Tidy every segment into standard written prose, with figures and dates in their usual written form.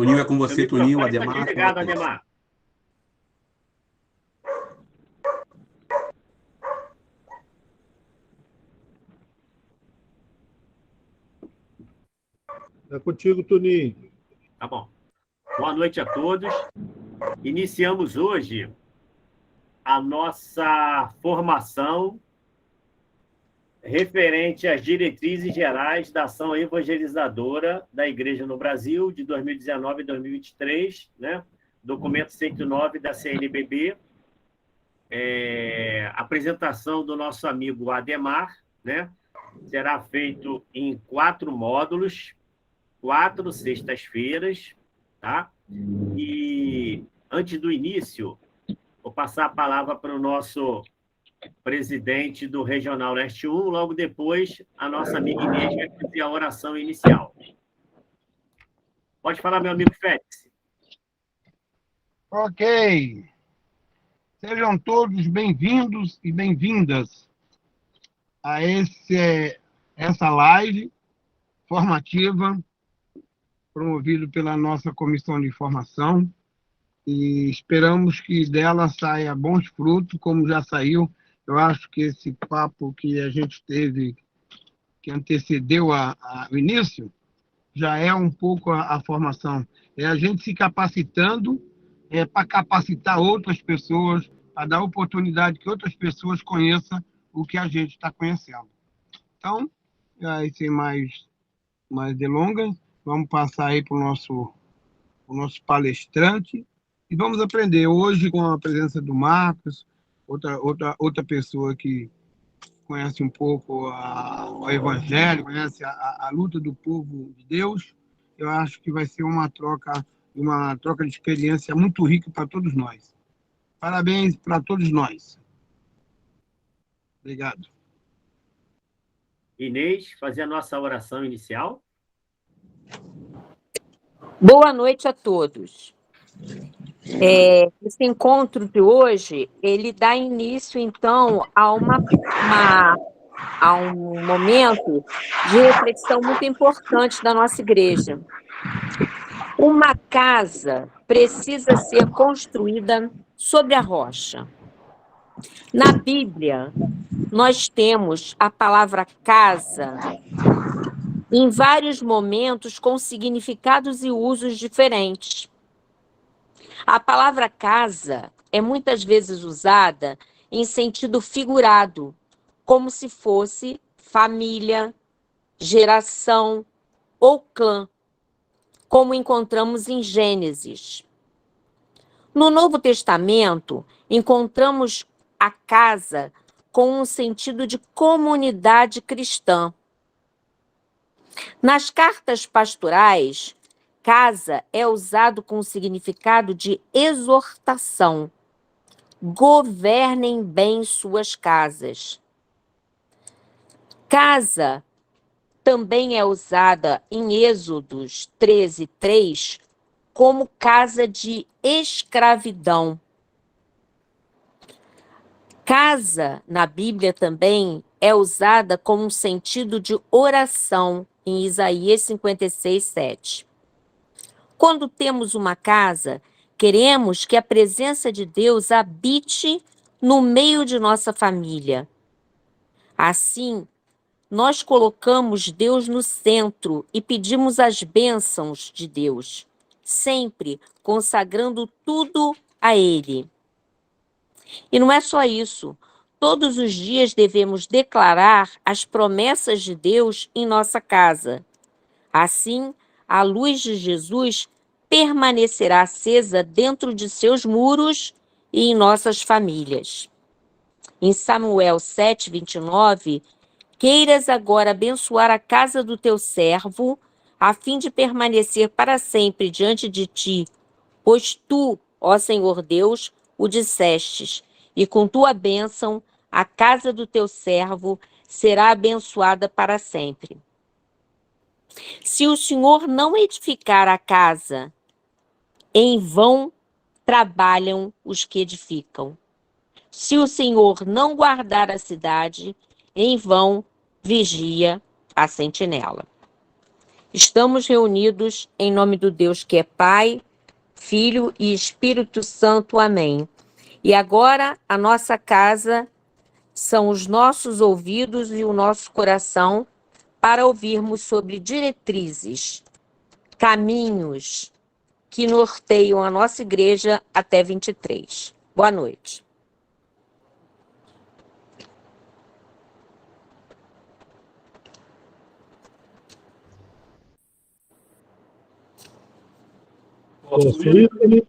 Toninho, é com Seu você, Toninho, microfone está Ademar. desligado, Ademar. É contigo, Toninho. Tá bom. Boa noite a todos. Iniciamos hoje a nossa formação referente às diretrizes gerais da ação evangelizadora da Igreja no Brasil de 2019 e 2023, né? Documento 109 da CNBB. Apresentação do nosso amigo Ademar, né? Será feito em 4 módulos, 4 sextas-feiras, tá? E antes do início, vou passar a palavra para o nosso presidente do Regional Leste 1, logo depois a nossa amiga Inês vai fazer a oração inicial. Pode falar, meu amigo Félix. Ok. Sejam todos bem-vindos e bem-vindas a essa live formativa promovida pela nossa Comissão de Formação e esperamos que dela saia bons frutos, como já saiu. Eu acho que esse papo que a gente teve, que antecedeu o início, já é um pouco a formação. É a gente se capacitando para capacitar outras pessoas, para dar oportunidade que outras pessoas conheçam o que a gente está conhecendo. Então, sem mais delongas, vamos passar aí para o nosso palestrante e vamos aprender hoje com a presença do Marcos, outra pessoa que conhece um pouco o Evangelho, conhece a luta do povo de Deus. Eu acho que vai ser uma troca de experiência muito rica para todos nós. Parabéns para todos nós. Obrigado. Inês, fazer a nossa oração inicial. Boa noite a todos. Esse encontro de hoje, ele dá início, então, a um momento de reflexão muito importante da nossa igreja. Uma casa precisa ser construída sobre a rocha. Na Bíblia, nós temos a palavra casa em vários momentos com significados e usos diferentes. A palavra casa é muitas vezes usada em sentido figurado, como se fosse família, geração ou clã, como encontramos em Gênesis. No Novo Testamento, encontramos a casa com um sentido de comunidade cristã. Nas cartas pastorais, casa é usado com o significado de exortação. Governem bem suas casas. Casa também é usada em Êxodos 13:3 como casa de escravidão. Casa, na Bíblia, também é usada como um sentido de oração, em Isaías 56:7. Quando temos uma casa, queremos que a presença de Deus habite no meio de nossa família. Assim, nós colocamos Deus no centro e pedimos as bênçãos de Deus, sempre consagrando tudo a Ele. E não é só isso. Todos os dias devemos declarar as promessas de Deus em nossa casa. Assim, a luz de Jesus permanecerá acesa dentro de seus muros e em nossas famílias. Em Samuel 7:29, queiras agora abençoar a casa do teu servo, a fim de permanecer para sempre diante de ti, pois tu, ó Senhor Deus, o dissestes, e com tua bênção a casa do teu servo será abençoada para sempre. Se o Senhor não edificar a casa, em vão trabalham os que edificam. Se o Senhor não guardar a cidade, em vão vigia a sentinela. Estamos reunidos em nome do Deus que é Pai, Filho e Espírito Santo. Amém. E agora a nossa casa são os nossos ouvidos e o nosso coração para ouvirmos sobre diretrizes, caminhos que norteiam a nossa igreja até 23. Boa noite. Posso ir, Tony?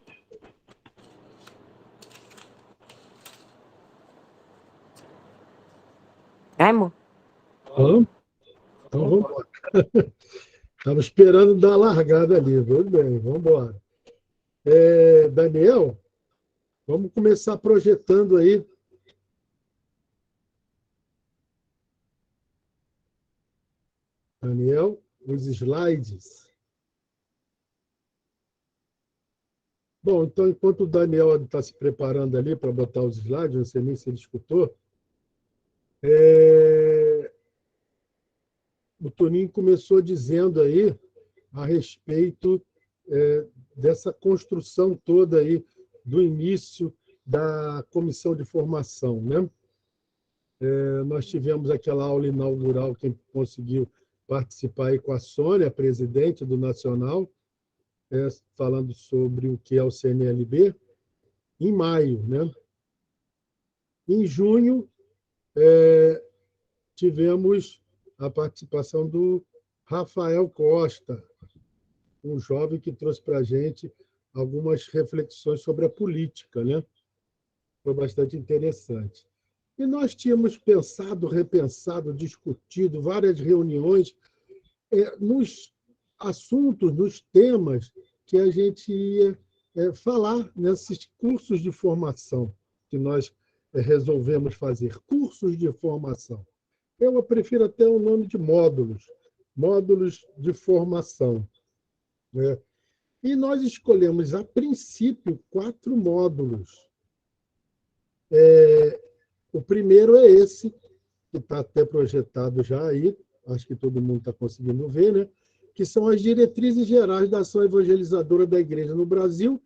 Vai, amor? Vamos? Então vamos embora. Estava esperando dar a largada ali. Tudo bem, vamos embora. Daniel, vamos começar projetando aí. Daniel, os slides. Bom, então, enquanto o Daniel está se preparando ali para botar os slides, não sei nem se ele escutou, o Toninho começou dizendo aí a respeito dessa construção toda aí do início da comissão de formação, né? Nós tivemos aquela aula inaugural, quem conseguiu participar aí com a Sônia, presidente do Nacional, falando sobre o que é o CNLB, em maio, né? Em junho, tivemos a participação do Rafael Costa, um jovem que trouxe para a gente algumas reflexões sobre a política, né? Foi bastante interessante. E nós tínhamos pensado, repensado, discutido várias reuniões nos assuntos, nos temas que a gente ia falar nesses cursos de formação que nós resolvemos fazer, cursos de formação. Eu prefiro até o nome de módulos, módulos de formação, né? E nós escolhemos, a princípio, 4 módulos. O primeiro é esse, que está até projetado já aí, acho que todo mundo está conseguindo ver, né? Que são as diretrizes gerais da ação evangelizadora da Igreja no Brasil,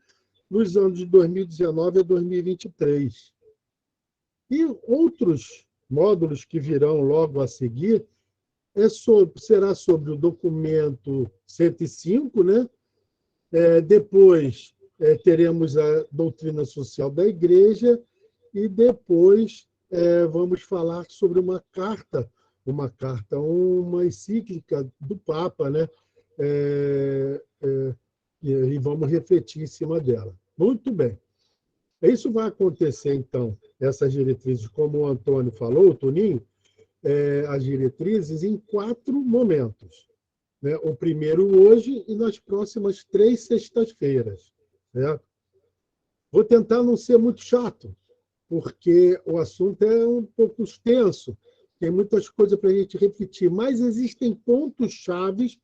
nos anos de 2019 a 2023. E outros módulos que virão logo a seguir será sobre o documento 105, né? Depois teremos a doutrina social da Igreja e depois vamos falar sobre uma encíclica do Papa, né? E vamos refletir em cima dela. Muito bem. Isso vai acontecer, então, essas diretrizes, como o Antônio falou, o Toninho, as diretrizes em 4 momentos, né? O primeiro hoje e nas próximas 3 sextas-feiras, né? Vou tentar não ser muito chato, porque o assunto é um pouco extenso, tem muitas coisas para a gente refletir, mas existem pontos chaves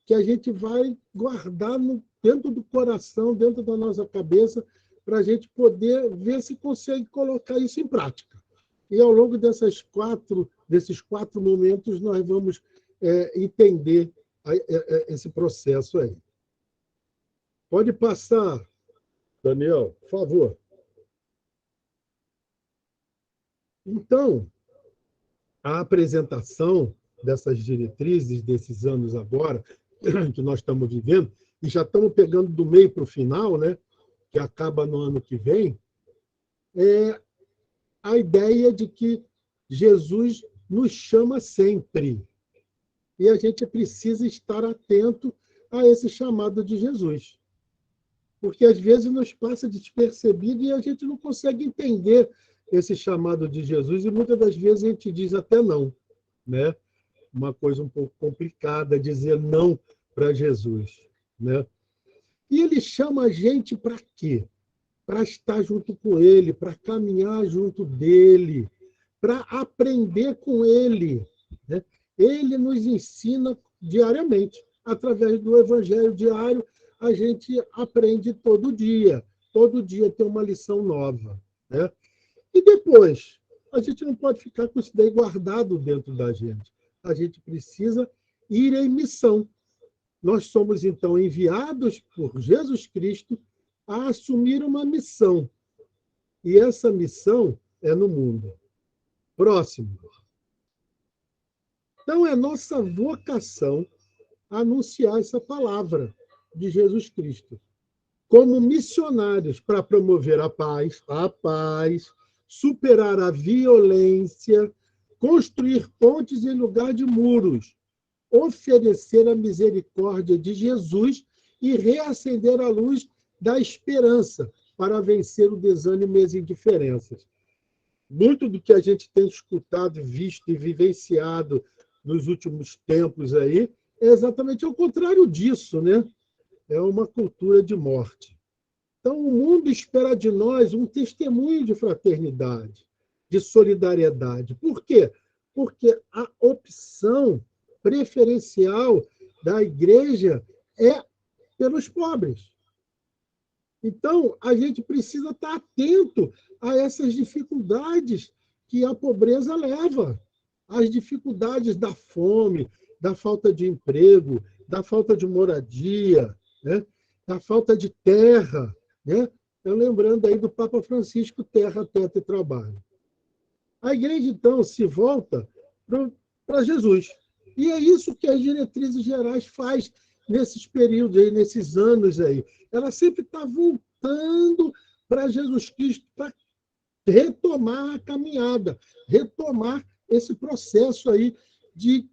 que a gente vai guardar dentro do coração, dentro da nossa cabeça, para a gente poder ver se consegue colocar isso em prática. E ao longo desses 4 momentos, nós vamos entender esse processo aí. Pode passar, Daniel, por favor. Então, a apresentação dessas diretrizes, desses anos agora, que nós estamos vivendo, e já estamos pegando do meio para o final, né, que acaba no ano que vem, é a ideia de que Jesus nos chama sempre. E a gente precisa estar atento a esse chamado de Jesus. Porque, às vezes, nos passa despercebido e a gente não consegue entender esse chamado de Jesus, e muitas das vezes a gente diz até não, né? Uma coisa um pouco complicada, dizer não para Jesus, né? E ele chama a gente para quê? Para estar junto com ele, para caminhar junto dele, para aprender com ele, né? Ele nos ensina diariamente, através do evangelho diário, a gente aprende todo dia tem uma lição nova, né? E depois, a gente não pode ficar com isso daí guardado dentro da gente. A gente precisa ir em missão. nós somos, então, enviados por Jesus Cristo a assumir uma missão. E essa missão é no mundo. Próximo. Então, é nossa vocação anunciar essa palavra de Jesus Cristo, como missionários para promover a paz, superar a violência, construir pontes em lugar de muros, oferecer a misericórdia de Jesus e reacender a luz da esperança para vencer o desânimo e as indiferenças. Muito do que a gente tem escutado, visto e vivenciado nos últimos tempos aí é exatamente o contrário disso, né? É uma cultura de morte. Então, o mundo espera de nós um testemunho de fraternidade, de solidariedade. Por quê? Porque a opção preferencial da igreja é pelos pobres. Então, a gente precisa estar atento a essas dificuldades que a pobreza leva, as dificuldades da fome, da falta de emprego, da falta de moradia, né? Da falta de terra, né? Eu lembrando aí do Papa Francisco, terra, teto e trabalho. A igreja, então, se volta para Jesus. E é isso que as diretrizes gerais faz nesses períodos aí, nesses anos aí. Ela sempre está voltando para Jesus Cristo para retomar a caminhada, retomar esse processo aí de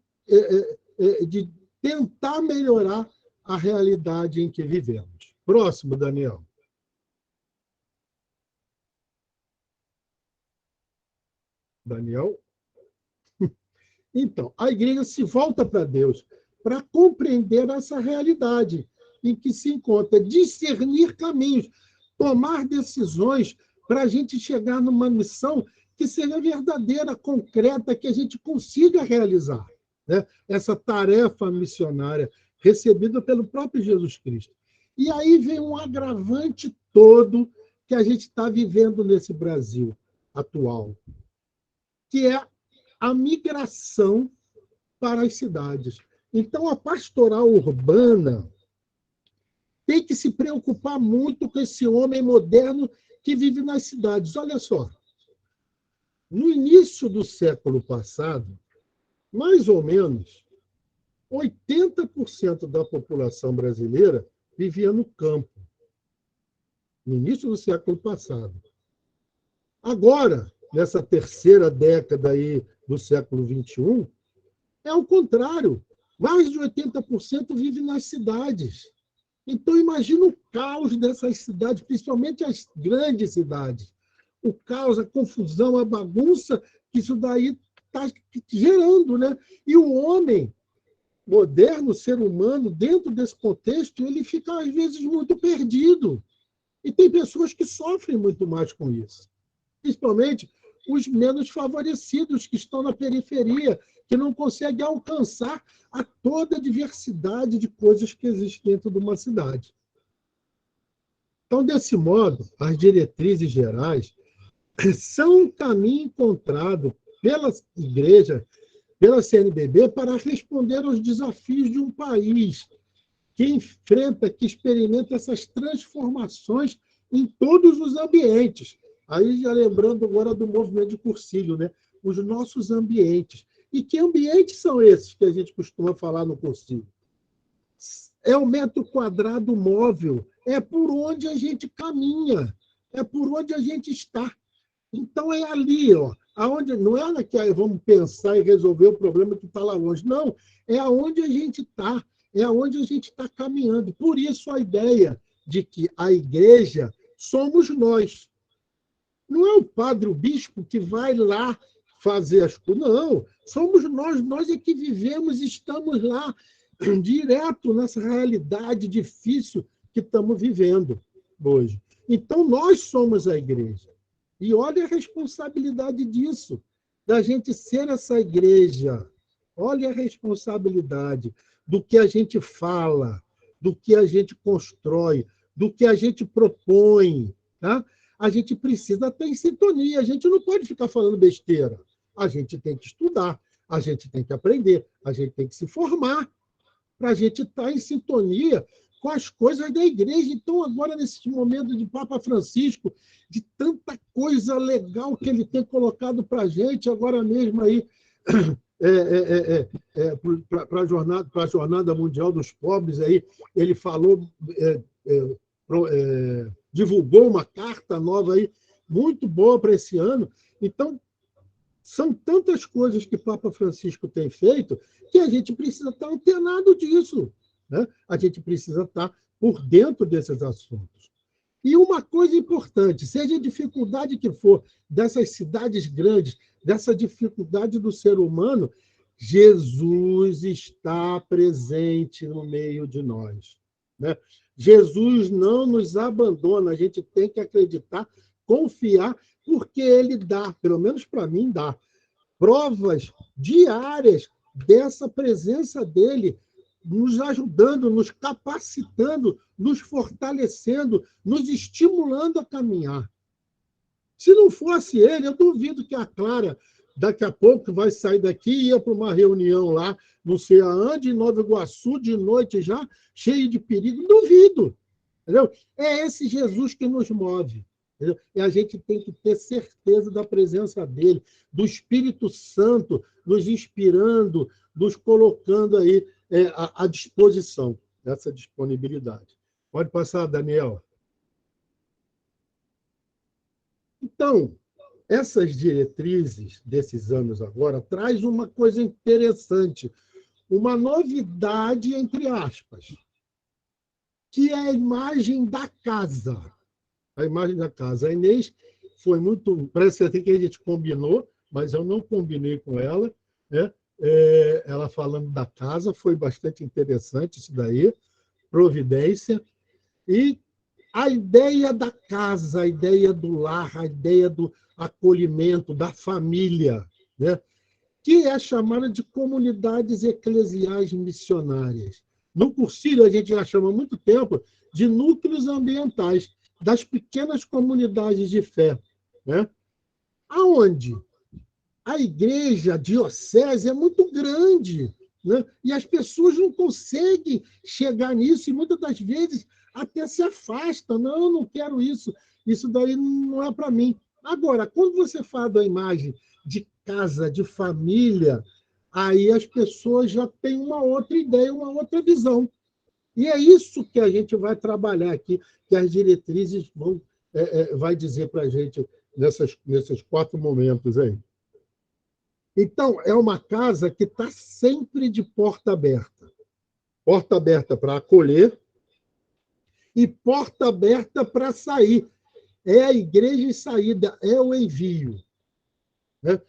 tentar melhorar a realidade em que vivemos. Próximo, Daniel. Daniel? Então, a igreja se volta para Deus para compreender essa realidade em que se encontra, discernir caminhos, tomar decisões para a gente chegar numa missão que seja verdadeira, concreta, que a gente consiga realizar, né? Essa tarefa missionária recebida pelo próprio Jesus Cristo. E aí vem um agravante todo que a gente está vivendo nesse Brasil atual, que é a migração para as cidades. Então, a pastoral urbana tem que se preocupar muito com esse homem moderno que vive nas cidades. Olha só, no início do século passado, mais ou menos 80% da população brasileira vivia no campo, no início do século passado. Agora, nessa terceira década aí do século XXI, é o contrário. Mais de 80% vive nas cidades. Então, imagina o caos dessas cidades, principalmente as grandes cidades. O caos, a confusão, a bagunça que isso daí está gerando, né? E o homem moderno, o ser humano, dentro desse contexto, ele fica, às vezes, muito perdido. E tem pessoas que sofrem muito mais com isso. Principalmente os menos favorecidos, que estão na periferia, que não conseguem alcançar a toda a diversidade de coisas que existem dentro de uma cidade. Então, desse modo, as diretrizes gerais são um caminho encontrado pela igreja, pela CNBB, para responder aos desafios de um país que enfrenta, que experimenta essas transformações em todos os ambientes. Aí, já lembrando agora do movimento de Cursilho, né? Os nossos ambientes. E que ambientes são esses que a gente costuma falar no Cursilho? É o metro quadrado móvel, é por onde a gente caminha, é por onde a gente está. Então, é ali, ó, aonde, não é que vamos pensar e resolver o problema que está lá longe. Não, é aonde a gente está, é aonde a gente está caminhando. Por isso, a ideia de que a igreja somos nós. Não é o padre, o bispo, que vai lá fazer as coisas. Não, somos nós é que vivemos, estamos lá, direto nessa realidade difícil que estamos vivendo hoje. Então, nós somos a igreja. E olha a responsabilidade disso, da gente ser essa igreja. Olha a responsabilidade do que a gente fala, do que a gente constrói, do que a gente propõe, tá? A gente precisa estar em sintonia, a gente não pode ficar falando besteira. A gente tem que estudar, a gente tem que aprender, a gente tem que se formar. para a gente estar em sintonia com as coisas da igreja. Então, agora, nesse momento de Papa Francisco, de tanta coisa legal que ele tem colocado para a gente, agora mesmo aí, para a Jornada Mundial dos Pobres, aí, ele falou, divulgou uma carta nova aí, muito boa para esse ano. Então, são tantas coisas que Papa Francisco tem feito que a gente precisa estar antenado disso, né? A gente precisa estar por dentro desses assuntos. E uma coisa importante, seja a dificuldade que for dessas cidades grandes, dessa dificuldade do ser humano, Jesus está presente no meio de nós, né? Jesus não nos abandona, a gente tem que acreditar, confiar, porque ele dá, pelo menos para mim dá, provas diárias dessa presença dele, nos ajudando, nos capacitando, nos fortalecendo, nos estimulando a caminhar. Se não fosse ele, eu duvido que a Clara, daqui a pouco, vai sair daqui e ir para uma reunião lá, não sei aonde, em Nova Iguaçu, de noite já, cheio de perigo. Duvido. Entendeu? É esse Jesus que nos move. Entendeu? E a gente tem que ter certeza da presença dele, do Espírito Santo nos inspirando, nos colocando aí à disposição dessa disponibilidade. Pode passar, Daniel. Então, essas diretrizes desses anos agora traz uma coisa interessante, uma novidade, entre aspas, que é a imagem da casa. A imagem da casa. A Inês foi muito... Parece até que a gente combinou, mas eu não combinei com ela, né? Ela falando da casa, foi bastante interessante isso daí, providência. E a ideia da casa, a ideia do lar, a ideia do acolhimento, da família, né? Que é chamada de comunidades eclesiais missionárias. No Cursilho, a gente já chama há muito tempo de núcleos ambientais, das pequenas comunidades de fé, né? Aonde a igreja, a diocese é muito grande, né? E as pessoas não conseguem chegar nisso, e muitas das vezes até se afastam. Não, eu não quero isso, isso daí não é para mim. Agora, quando você fala da imagem de casa, de família, aí as pessoas já têm uma outra ideia, uma outra visão. E é isso que a gente vai trabalhar aqui, que as diretrizes vão vai dizer para a gente nesses 4 momentos aí. Então, é uma casa que está sempre de porta aberta. Porta aberta para acolher e porta aberta para sair. É a igreja em saída, é o envio, né?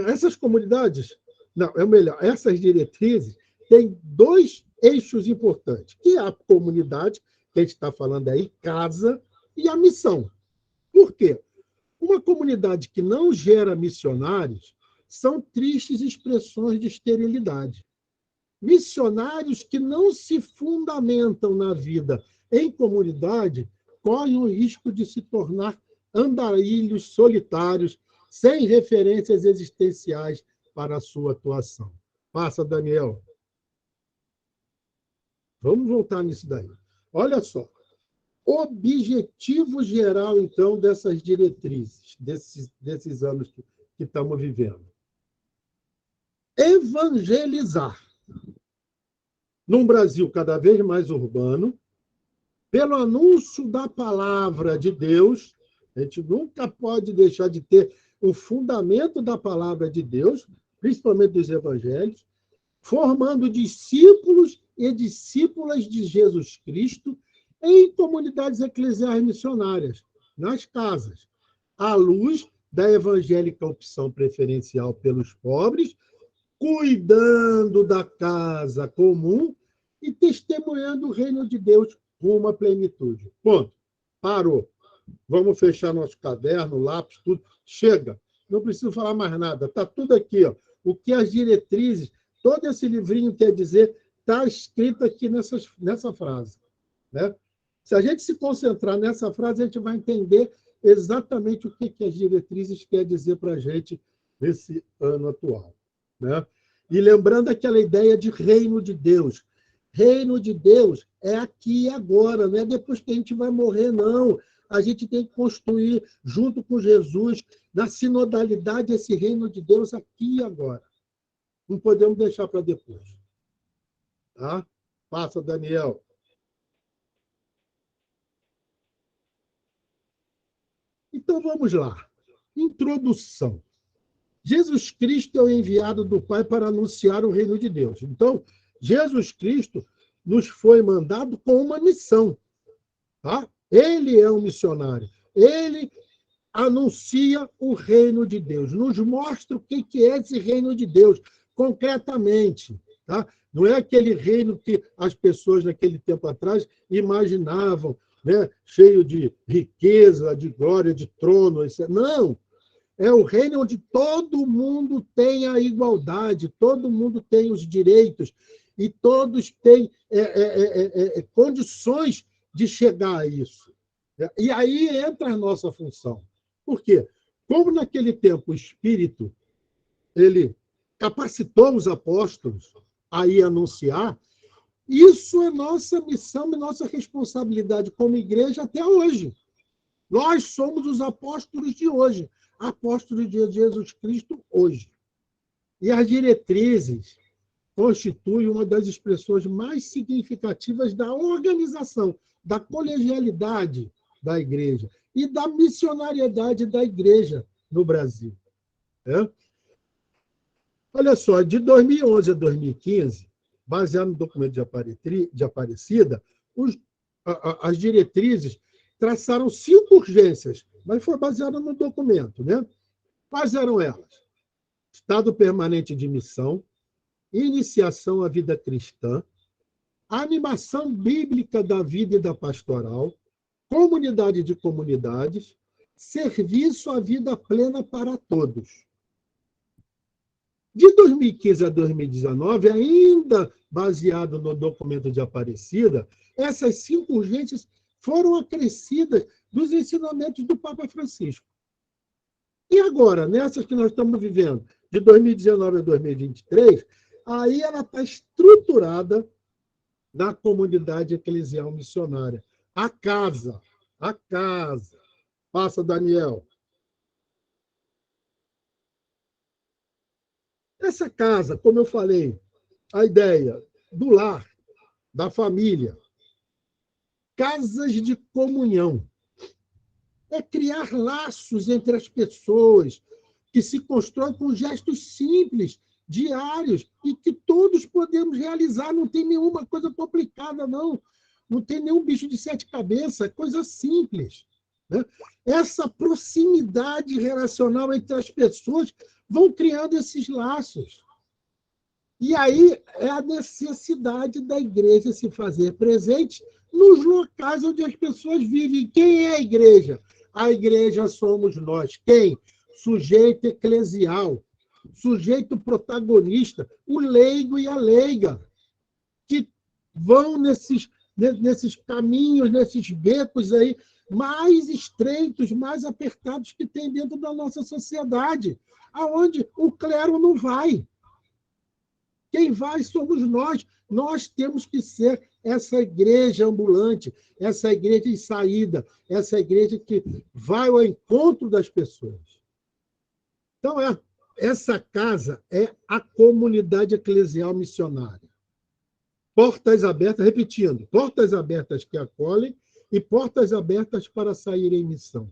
Essas comunidades, não, é melhor, essas diretrizes têm 2 eixos importantes, que é a comunidade, que a gente está falando aí, casa, e a missão. Por quê? Uma comunidade que não gera missionários são tristes expressões de esterilidade. Missionários que não se fundamentam na vida em comunidade correm o risco de se tornar andarilhos solitários, sem referências existenciais para a sua atuação. Passa, Daniel. Vamos voltar nisso daí. Olha só. Objetivo geral, então, dessas diretrizes, desses anos que estamos vivendo. Evangelizar. Num Brasil cada vez mais urbano, pelo anúncio da palavra de Deus, a gente nunca pode deixar de ter o fundamento da palavra de Deus, principalmente dos evangelhos, formando discípulos e discípulas de Jesus Cristo em comunidades eclesiais missionárias, nas casas, à luz da evangélica opção preferencial pelos pobres, cuidando da casa comum e testemunhando o reino de Deus rumo à plenitude. Ponto. Parou. Vamos fechar nosso caderno, lápis, tudo. Chega. Não preciso falar mais nada. Está tudo aqui. Ó. O que as diretrizes, todo esse livrinho quer dizer, está escrito aqui nessa frase, né? Se a gente se concentrar nessa frase, a gente vai entender exatamente o que as diretrizes querem dizer para a gente nesse ano atual, né? E lembrando aquela ideia de reino de Deus, Reino de Deus é aqui e agora, não é depois que a gente vai morrer, não. A gente tem que construir, junto com Jesus, na sinodalidade, esse reino de Deus aqui e agora. Não podemos deixar para depois. Tá? Passa, Daniel. Então, vamos lá. Introdução. Jesus Cristo é o enviado do Pai para anunciar o reino de Deus. Então, Jesus Cristo nos foi mandado com uma missão. Tá? Ele é um missionário. Ele anuncia o reino de Deus. Nos mostra o que é esse reino de Deus, concretamente. Tá? Não é aquele reino que as pessoas, naquele tempo atrás, imaginavam, né? Cheio de riqueza, de glória, de trono. Não! É o reino onde todo mundo tem a igualdade, todo mundo tem os direitos e todos têm condições de chegar a isso. E aí entra a nossa função. Por quê? Como naquele tempo o Espírito ele capacitou os apóstolos a ir anunciar, isso é nossa missão e nossa responsabilidade como igreja até hoje. Nós somos os apóstolos de hoje, apóstolos de Jesus Cristo hoje. E as diretrizes constituem uma das expressões mais significativas da organização, da colegialidade da igreja e da missionariedade da igreja no Brasil. Olha só, de 2011 a 2015, baseado no documento de Aparecida, as diretrizes traçaram 5 urgências, mas foi baseado no documento, né? Quais eram elas? Estado permanente de missão, iniciação à vida cristã, animação bíblica da vida e da pastoral, comunidade de comunidades, serviço à vida plena para todos. De 2015 a 2019, ainda baseado no documento de Aparecida, essas 5 urgências foram acrescidas dos ensinamentos do Papa Francisco. E agora, nessas que nós estamos vivendo, de 2019 a 2023, aí ela está estruturada na comunidade eclesial missionária. A casa. Passa, Daniel. Essa casa, como eu falei, a ideia do lar, da família, casas de comunhão. É criar laços entre as pessoas, que se constroem com gestos simples, diários, e que todos podemos realizar. Não tem nenhuma coisa complicada, não. Não tem nenhum bicho de 7 cabeças, é coisa simples. Né? Essa proximidade relacional entre as pessoas vão criando esses laços. E aí é a necessidade da igreja se fazer presente nos locais onde as pessoas vivem. Quem é a igreja? A igreja somos nós. Quem? Sujeito eclesial, sujeito protagonista, o leigo e a leiga, que vão nesses caminhos, nesses becos aí, mais estreitos, mais apertados que tem dentro da nossa sociedade, aonde o clero não vai. Quem vai somos nós. Nós temos que ser essa igreja ambulante, essa igreja em saída, essa igreja que vai ao encontro das pessoas. Então, essa casa é a comunidade eclesial missionária. Portas abertas, repetindo, portas abertas que acolhem e portas abertas para sair em missão.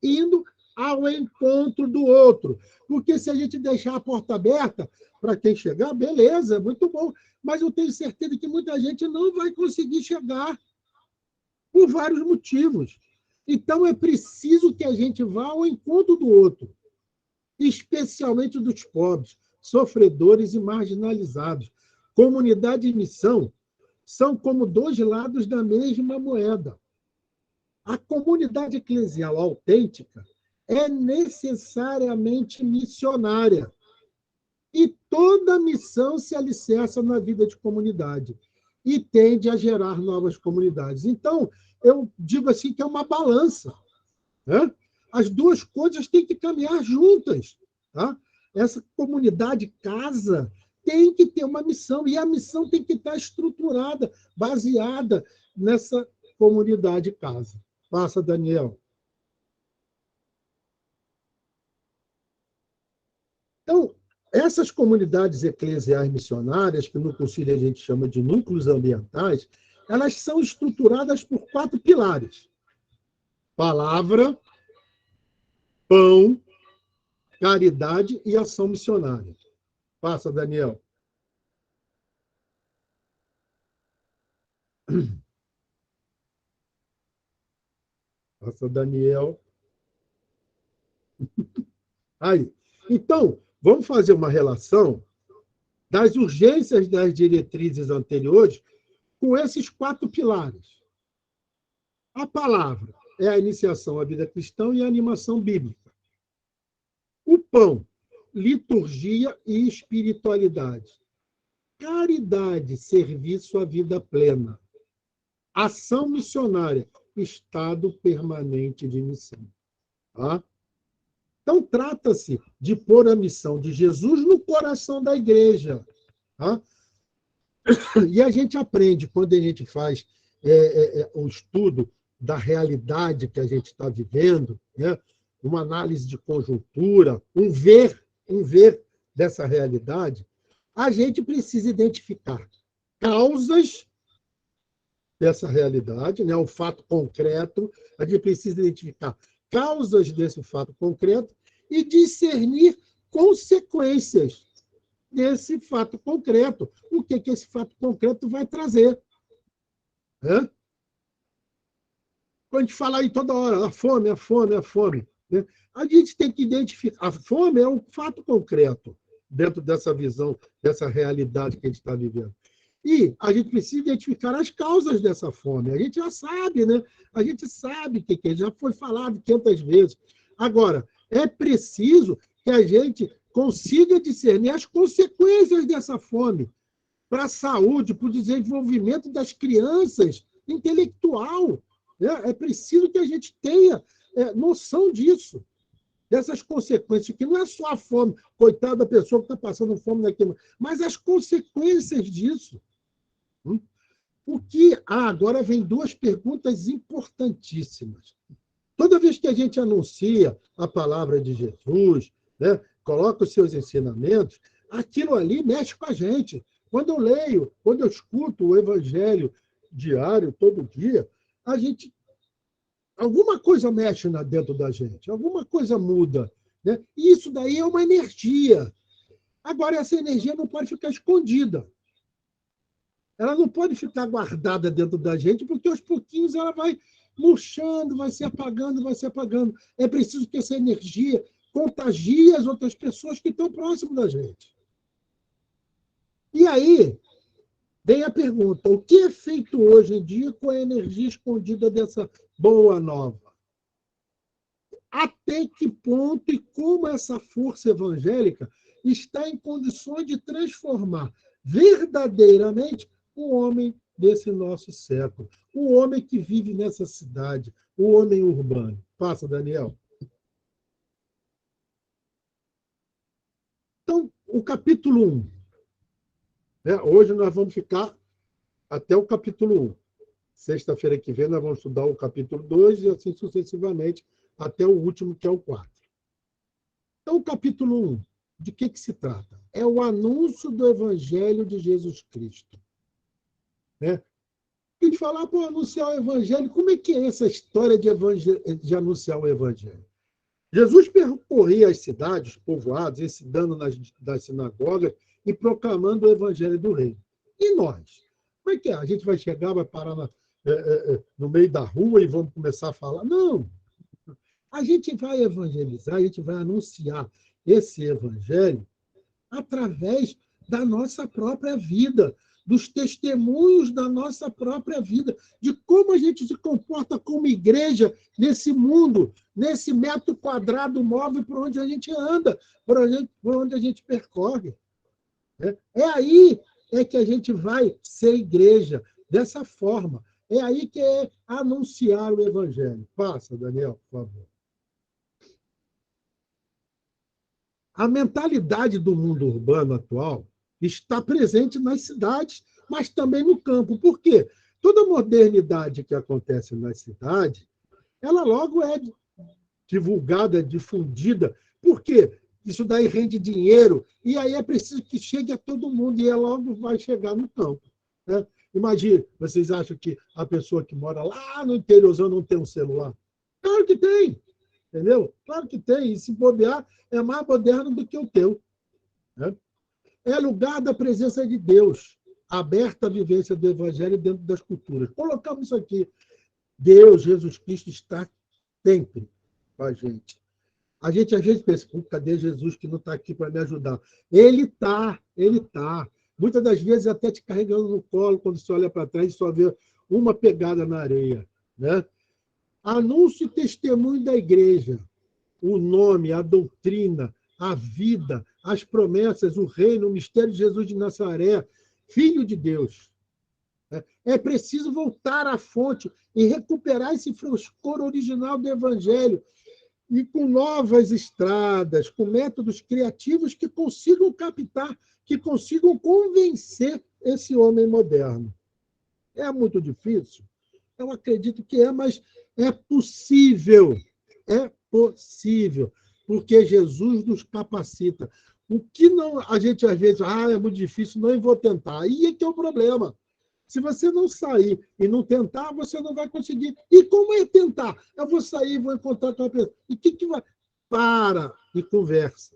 Indo ao encontro do outro. Porque se a gente deixar a porta aberta para quem chegar, beleza, muito bom. Mas eu tenho certeza que muita gente não vai conseguir chegar por vários motivos. Então, é preciso que a gente vá ao encontro do outro, especialmente dos pobres, sofredores e marginalizados. Comunidade e missão são como 2 lados da mesma moeda. A comunidade eclesial autêntica é necessariamente missionária. E toda missão se alicerça na vida de comunidade e tende a gerar novas comunidades. Então, eu digo assim que é uma balança. Né? As 2 coisas têm que caminhar juntas. Tá? Essa comunidade casa, tem que ter uma missão, e a missão tem que estar estruturada, baseada nessa comunidade casa. Passa, Daniel. Então, essas comunidades eclesiais missionárias, que no Concílio a gente chama de núcleos ambientais, elas são estruturadas por 4 pilares: palavra, pão, caridade e ação missionária. Passa, Daniel. Passa, Daniel. Aí. Então, vamos fazer uma relação das urgências das diretrizes anteriores com esses 4 pilares. A palavra é a iniciação à vida cristã e a animação bíblica. O pão, liturgia e espiritualidade. Caridade, serviço à vida plena. Ação missionária, estado permanente de missão. Tá? Então, trata-se de pôr a missão de Jesus no coração da igreja. Tá? E a gente aprende, quando a gente faz o estudo da realidade que a gente está vivendo, né? Uma análise de conjuntura, um ver dessa realidade, a gente precisa identificar causas dessa realidade, né? O fato concreto, a gente precisa identificar causas desse fato concreto e discernir consequências desse fato concreto. O que esse fato concreto vai trazer? Quando a gente fala aí toda hora, a fome, né? A gente tem que identificar. A fome é um fato concreto dentro dessa visão, dessa realidade que a gente está vivendo. E a gente precisa identificar as causas dessa fome. A gente já sabe, né? A gente sabe o que é, já foi falado 500 vezes. Agora, é preciso que a gente consiga discernir as consequências dessa fome para a saúde, para o desenvolvimento das crianças intelectual. Né? É preciso que a gente tenha noção disso, dessas consequências, que não é só a fome, coitada da pessoa que está passando fome naquilo, mas as consequências disso. Agora vem 2 perguntas importantíssimas. Toda vez que a gente anuncia a palavra de Jesus, né, coloca os seus ensinamentos, aquilo ali mexe com a gente. Quando eu leio, quando eu escuto o evangelho diário, todo dia, alguma coisa mexe dentro da gente, alguma coisa muda. Né? E isso daí é uma energia. Agora, essa energia não pode ficar escondida. Ela não pode ficar guardada dentro da gente, porque aos pouquinhos ela vai murchando, vai se apagando, vai se apagando. É preciso que essa energia contagie as outras pessoas que estão próximas da gente. E aí, vem a pergunta: o que é feito hoje em dia com a energia escondida dessa boa nova? Até que ponto e como essa força evangélica está em condições de transformar verdadeiramente o homem desse nosso século, o homem que vive nessa cidade, o homem urbano? Passa, Daniel. Então, o capítulo 1. Hoje nós vamos ficar até o capítulo 1. Sexta-feira que vem nós vamos estudar o capítulo 2 e assim sucessivamente até o último, que é o 4. Então, o capítulo 1, de que se trata? É o anúncio do Evangelho de Jesus Cristo. Né? A gente fala, anunciar o Evangelho, como é que é essa história de anunciar o Evangelho? Jesus percorria as cidades, povoados, ensinando nas sinagogas e proclamando o Evangelho do Reino. E nós? Como é que é? A gente vai chegar, vai parar no meio da rua e vamos começar a falar? Não! A gente vai evangelizar, a gente vai anunciar esse Evangelho através da nossa própria vida, dos testemunhos da nossa própria vida, de como a gente se comporta como igreja nesse mundo, nesse metro quadrado móvel por onde a gente anda, por onde a gente percorre. Aí que a gente vai ser igreja, dessa forma. É aí que é anunciar o Evangelho. Passa, Daniel, por favor. A mentalidade do mundo urbano atual está presente nas cidades, mas também no campo. Por quê? Toda modernidade que acontece nas cidades, ela logo é divulgada, difundida. Por quê? Isso daí rende dinheiro, e aí é preciso que chegue a todo mundo, e ela logo vai chegar no campo. Né? Imagine, vocês acham que a pessoa que mora lá no interiorzão não tem um celular? Claro que tem, entendeu? Claro que tem, e se bobear, é mais moderno do que o teu. Né? É lugar da presença de Deus, aberta à vivência do Evangelho dentro das culturas. Colocamos isso aqui. Deus, Jesus Cristo, está sempre com a gente. A gente às vezes pensa, cadê Jesus que não está aqui para me ajudar? Ele está, ele está. Muitas das vezes até te carregando no colo, quando você olha para trás e só vê uma pegada na areia. Né? Anúncio e testemunho da igreja. O nome, a doutrina, a vida, as promessas, o reino, o mistério de Jesus de Nazaré, Filho de Deus. É preciso voltar à fonte e recuperar esse frescor original do Evangelho, e com novas estradas, com métodos criativos que consigam captar, que consigam convencer esse homem moderno. É muito difícil? Eu acredito que é, mas é possível. É possível, porque Jesus nos capacita. O que não, a gente às vezes, é muito difícil, não vou tentar. Aí é que é o problema. Se você não sair e não tentar, você não vai conseguir. E como é tentar? Eu vou sair, vou encontrar com a pessoa. E o que vai? Para e conversa.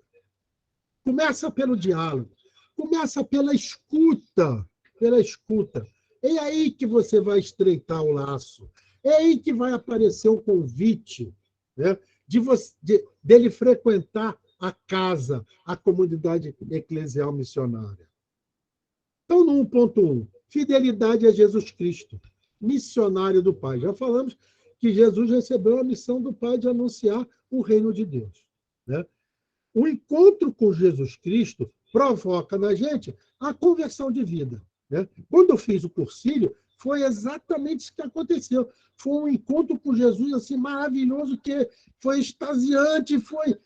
Começa pelo diálogo. Começa pela escuta. Pela escuta. É aí que você vai estreitar o laço. É aí que vai aparecer o convite, né, dele frequentar a casa, a comunidade eclesial missionária. Então, no 1.1, fidelidade a Jesus Cristo, missionário do Pai. Já falamos que Jesus recebeu a missão do Pai de anunciar o reino de Deus. Né? O encontro com Jesus Cristo provoca na gente a conversão de vida. Né? Quando eu fiz o cursilho, foi exatamente isso que aconteceu. Foi um encontro com Jesus assim, maravilhoso, que foi extasiante, foi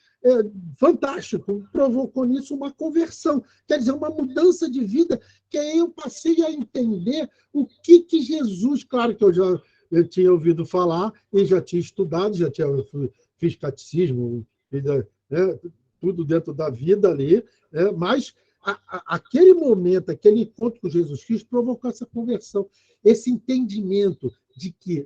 fantástico. Provocou nisso uma conversão, quer dizer, uma mudança de vida, que aí eu passei a entender o que Jesus... Claro que eu tinha ouvido falar e já tinha estudado, fiz catecismo, fiz, né, tudo dentro da vida ali, né, mas aquele momento, aquele encontro com Jesus Cristo provocou essa conversão, esse entendimento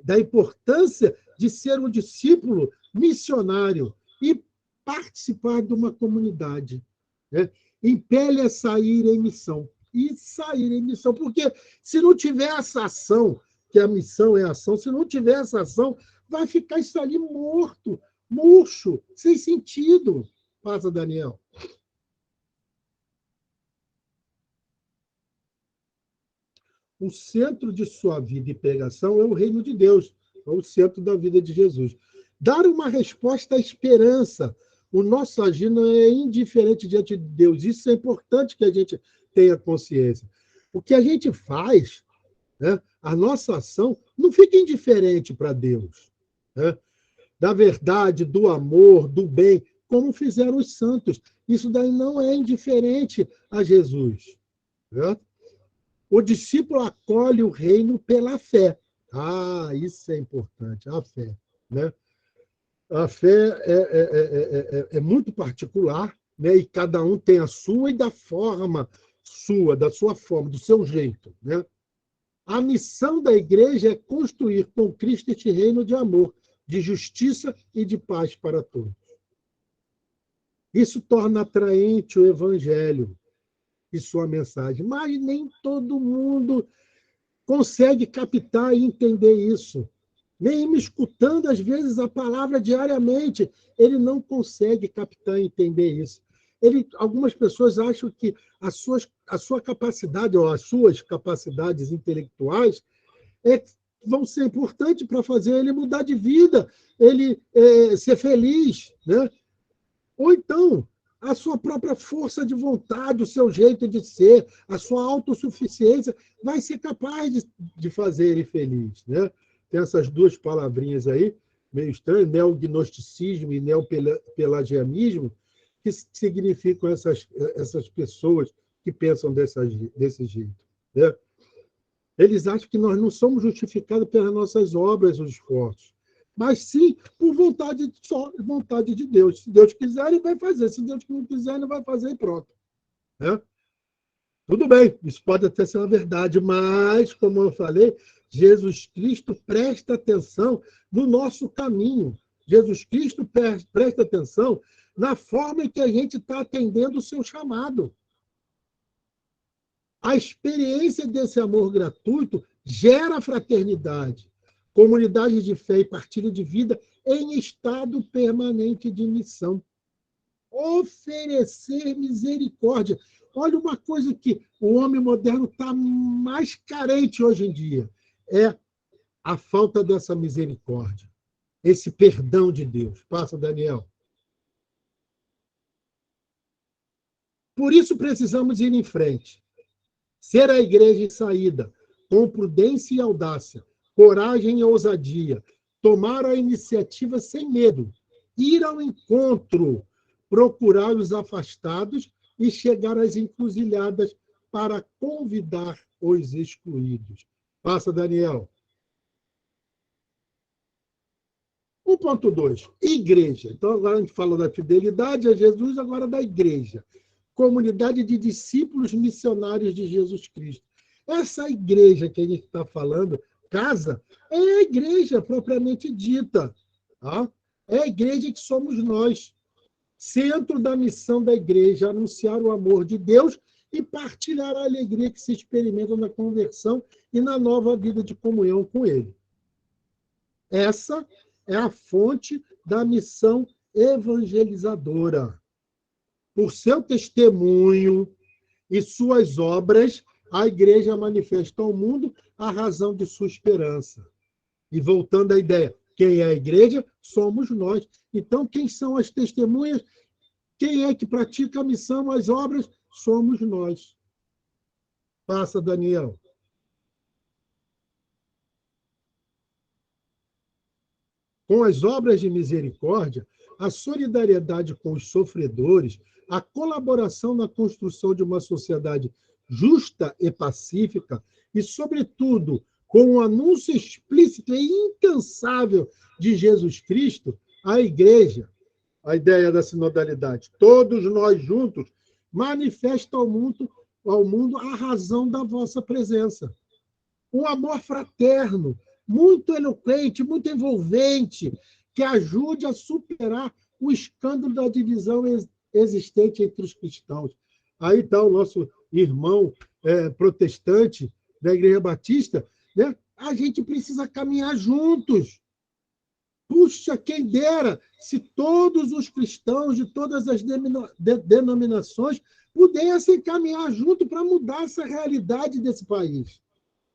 da importância de ser um discípulo missionário e participar de uma comunidade. Né? Impele a sair em missão. E sair em missão, porque se não tiver essa ação, que a missão é a ação, se não tiver essa ação, vai ficar isso ali morto, murcho, sem sentido. Passa, Daniel. O centro de sua vida e pregação é o reino de Deus, é o centro da vida de Jesus. Dar uma resposta à esperança. O nosso agir não é indiferente diante de Deus. Isso é importante que a gente tenha consciência. O que a gente faz, né, a nossa ação, não fica indiferente para Deus. Né? Da verdade, do amor, do bem, como fizeram os santos. Isso daí não é indiferente a Jesus. Né? O discípulo acolhe o reino pela fé. Isso é importante, a fé. Né? A fé é muito particular, né? E cada um tem a sua e da forma sua, da sua forma, do seu jeito. Né? A missão da igreja é construir com Cristo este reino de amor, de justiça e de paz para todos. Isso torna atraente o evangelho e sua mensagem, mas nem todo mundo consegue captar e entender isso. Mesmo escutando, às vezes, a palavra diariamente, ele não consegue captar e entender isso. Algumas pessoas acham que a sua capacidade, ou as suas capacidades intelectuais, vão ser importantes para fazer ele mudar de vida, ele ser feliz. Né? Ou então, a sua própria força de vontade, o seu jeito de ser, a sua autossuficiência, vai ser capaz de fazer ele feliz. Né? Tem essas duas palavrinhas aí, meio estranhas, neognosticismo e neopelagianismo, que significam essas pessoas que pensam desse jeito, né? Eles acham que nós não somos justificados pelas nossas obras ou esforços, mas sim por vontade de Deus. Se Deus quiser, ele vai fazer. Se Deus não quiser, ele não vai fazer e pronto, né? Tudo bem, isso pode até ser uma verdade, mas, como eu falei, Jesus Cristo presta atenção no nosso caminho. Jesus Cristo presta atenção na forma em que a gente está atendendo o seu chamado. A experiência desse amor gratuito gera fraternidade, comunidade de fé e partilha de vida em estado permanente de missão. Oferecer misericórdia. Olha uma coisa que o homem moderno está mais carente hoje em dia, é a falta dessa misericórdia, esse perdão de Deus. Passa, Daniel. Por isso precisamos ir em frente. Ser a igreja em saída, com prudência e audácia, coragem e ousadia, tomar a iniciativa sem medo, ir ao encontro, procurar os afastados e chegar às encruzilhadas para convidar os excluídos. Passa, Daniel. 1.2, igreja. Então, agora a gente fala da fidelidade a Jesus, agora da igreja. Comunidade de discípulos missionários de Jesus Cristo. Essa igreja que a gente está falando, casa, é a igreja propriamente dita. Tá? É a igreja que somos nós. Centro da missão da igreja, anunciar o amor de Deus e partilhar a alegria que se experimenta na conversão e na nova vida de comunhão com Ele. Essa é a fonte da missão evangelizadora. Por seu testemunho e suas obras, a igreja manifesta ao mundo a razão de sua esperança. E voltando à ideia, quem é a igreja? Somos nós. Então, quem são as testemunhas? Quem é que pratica a missão, as obras? Somos nós. Passa, Daniel. Com as obras de misericórdia, a solidariedade com os sofredores, a colaboração na construção de uma sociedade justa e pacífica e, sobretudo, com o anúncio explícito e incansável de Jesus Cristo, a igreja, a ideia da sinodalidade, todos nós juntos, manifesta ao mundo a razão da vossa presença. Um amor fraterno, muito eloquente, muito envolvente, que ajude a superar o escândalo da divisão existente entre os cristãos. Aí está o nosso irmão protestante da Igreja Batista, né? A gente precisa caminhar juntos. Puxa, quem dera se todos os cristãos de todas as denominações pudessem caminhar junto para mudar essa realidade desse país.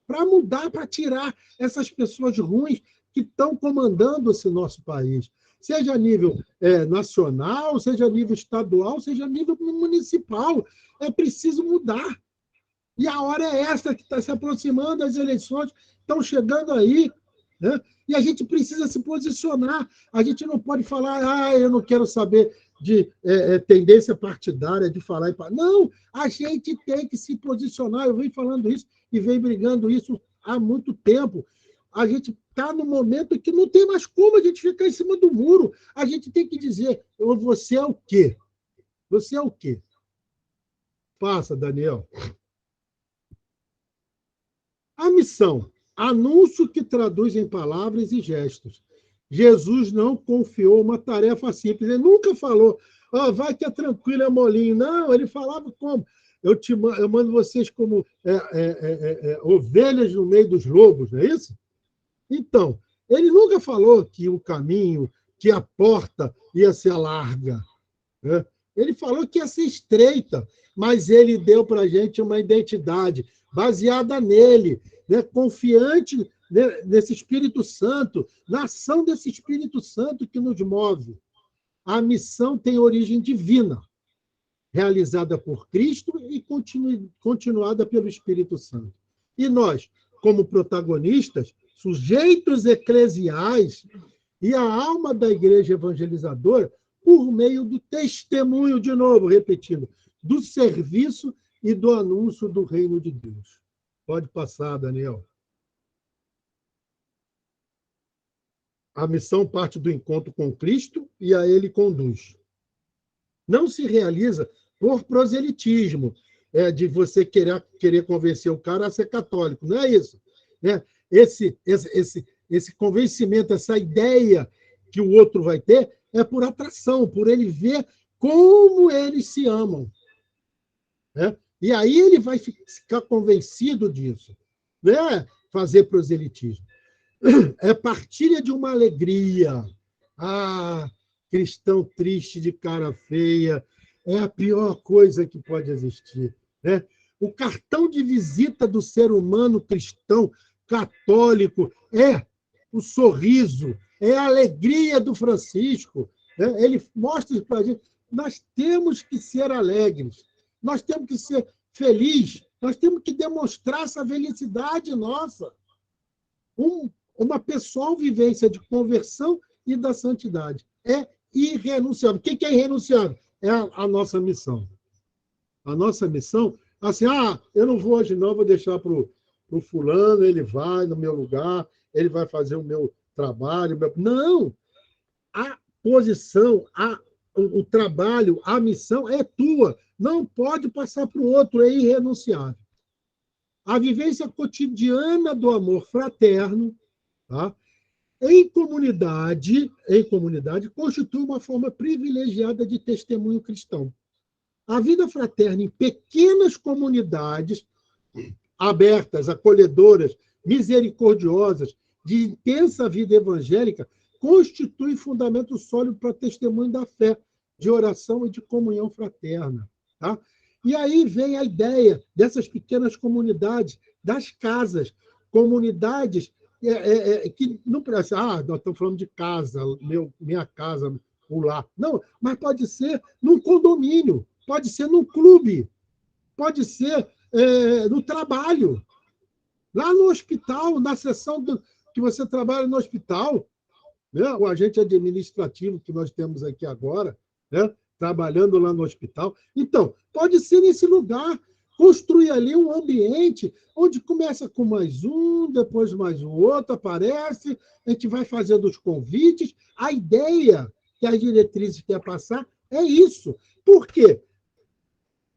Para mudar, para tirar essas pessoas ruins que estão comandando esse nosso país. Seja a nível nacional, seja a nível estadual, seja a nível municipal. É preciso mudar. E a hora é essa que está se aproximando, as eleições estão chegando aí, né? E a gente precisa se posicionar. A gente não pode falar, eu não quero saber de tendência partidária, de falar e falar. Não, a gente tem que se posicionar. Eu venho falando isso e venho brigando isso há muito tempo. A gente está no momento que não tem mais como a gente ficar em cima do muro. A gente tem que dizer, você é o quê? Você é o quê? Passa, Daniel. A missão. Anúncio que traduz em palavras e gestos. Jesus não confiou uma tarefa simples. Ele nunca falou, vai que é tranquilo, é molinho. Não, ele falava como? Eu mando vocês como ovelhas no meio dos lobos, não é isso? Então, ele nunca falou que o caminho, que a porta ia ser larga, né? Ele falou que ia ser estreita, mas ele deu para a gente uma identidade baseada nele, né? Confiante, né, nesse Espírito Santo, na ação desse Espírito Santo que nos move. A missão tem origem divina, realizada por Cristo e continuada pelo Espírito Santo. E nós, como protagonistas, sujeitos eclesiais e a alma da igreja evangelizadora, por meio do testemunho, de novo, repetindo, do serviço e do anúncio do reino de Deus. Pode passar, Daniel. A missão parte do encontro com Cristo e a ele conduz. Não se realiza por proselitismo, de você querer convencer o cara a ser católico. Não é isso. Né? Esse convencimento, essa ideia que o outro vai ter, é por atração, por ele ver como eles se amam. Né? E aí ele vai ficar convencido disso. Não é fazer proselitismo. É partilha de uma alegria. Ah, cristão triste de cara feia é a pior coisa que pode existir. Né? O cartão de visita do ser humano cristão, católico, é o sorriso, é a alegria do Francisco. Né? Ele mostra para a gente, nós temos que ser alegres, nós temos que ser felizes, nós temos que demonstrar essa felicidade nossa. Uma pessoal vivência de conversão e da santidade. É irrenunciável. O que é irrenunciável? É a nossa missão. A nossa missão, assim, eu não vou hoje não, vou deixar para o fulano, ele vai no meu lugar, ele vai fazer o meu trabalho. Não! A posição, o trabalho, a missão é tua. Não pode passar para o outro, é irrenunciável. A vivência cotidiana do amor fraterno, tá? Em comunidade, constitui uma forma privilegiada de testemunho cristão. A vida fraterna em pequenas comunidades, abertas, acolhedoras, misericordiosas, de intensa vida evangélica, constitui fundamento sólido para testemunho da fé, de oração e de comunhão fraterna. Tá? E aí vem a ideia dessas pequenas comunidades, das casas, comunidades que não precisa, nós estamos falando de casa, minha casa, o lar. Não, mas pode ser num condomínio, pode ser num clube, pode ser no trabalho, lá no hospital, na seção que você trabalha no hospital, né? O agente administrativo que nós temos aqui agora, né? Trabalhando lá no hospital. Então, pode ser nesse lugar, construir ali um ambiente onde começa com mais um, depois mais um outro aparece, a gente vai fazendo os convites. A ideia que as diretrizes querem passar é isso. Por quê?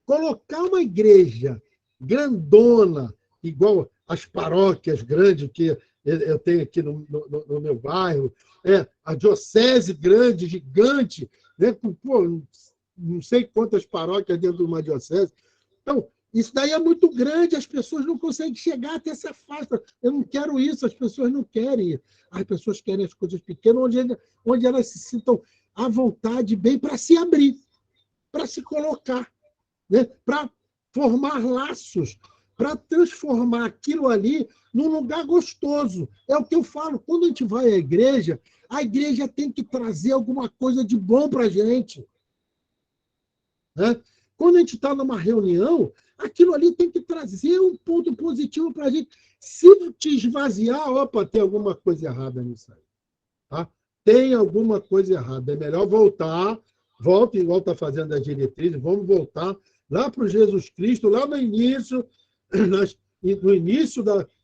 Colocar uma igreja grandona, igual as paróquias grandes que eu tenho aqui no meu bairro, a diocese grande, gigante, né? Pô, não sei quantas paróquias dentro de uma diocese. Então, isso daí é muito grande, as pessoas não conseguem chegar até essa afasta. Eu não quero isso, as pessoas não querem. As pessoas querem as coisas pequenas, onde elas se sintam à vontade, bem, para se abrir, para se colocar, né? Para formar laços, para transformar aquilo ali num lugar gostoso. É o que eu falo, quando a gente vai à igreja, a igreja tem que trazer alguma coisa de bom para a gente. Né? Quando a gente está numa reunião, aquilo ali tem que trazer um ponto positivo para a gente. Se te esvaziar, opa, tem alguma coisa errada nisso aí. Tá? Tem alguma coisa errada. É melhor voltar, volta igual está fazendo as diretrizes, vamos voltar lá para o Jesus Cristo, lá no início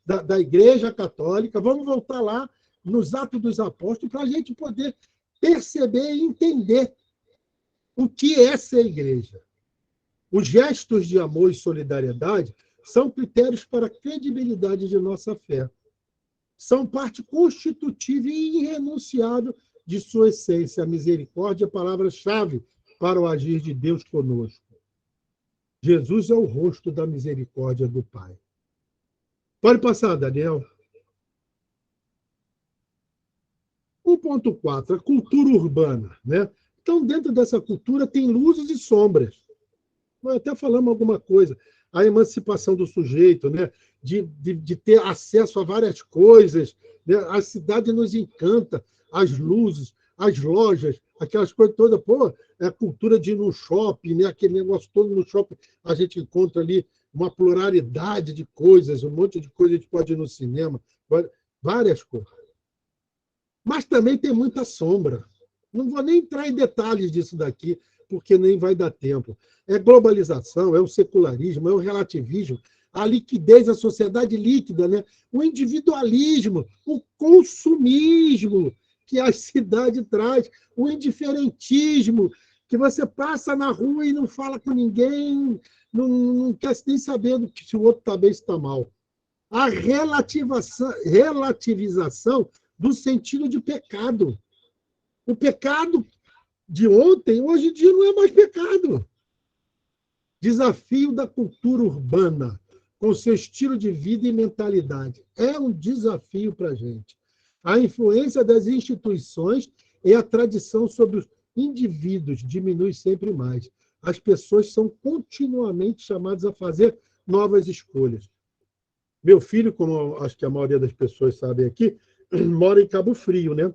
da Igreja Católica, vamos voltar lá nos Atos dos Apóstolos para a gente poder perceber e entender o que é ser igreja. Os gestos de amor e solidariedade são critérios para a credibilidade de nossa fé. São parte constitutiva e irrenunciável de sua essência. A misericórdia é a palavra-chave para o agir de Deus conosco. Jesus é o rosto da misericórdia do Pai. Pode passar, Daniel. 1.4, a cultura urbana. Né? Então, dentro dessa cultura tem luzes e sombras. Nós até falamos alguma coisa. A emancipação do sujeito, né? de ter acesso a várias coisas. Né? A cidade nos encanta, as luzes, as lojas, aquelas coisas todas. Pô, é a cultura de ir no shopping, né? Aquele negócio todo no shopping. A gente encontra ali uma pluralidade de coisas, um monte de coisa. A gente pode ir no cinema, várias coisas. Mas também tem muita sombra. Não vou nem entrar em detalhes disso daqui. porque nem vai dar tempo. É globalização, é o secularismo, é o relativismo, a liquidez, a sociedade líquida, né? O individualismo, o consumismo que a cidade traz, o indiferentismo, que você passa na rua e não fala com ninguém, não quer nem saber se o outro está bem ou está mal. A relativização do sentido de pecado. O pecado de ontem, hoje em dia, não é mais pecado. Desafio da cultura urbana, com seu estilo de vida e mentalidade. É um desafio para a gente. A influência das instituições e a tradição sobre os indivíduos diminui sempre mais. As pessoas são continuamente chamadas a fazer novas escolhas. Meu filho, como acho que a maioria das pessoas sabem aqui, mora em Cabo Frio, né?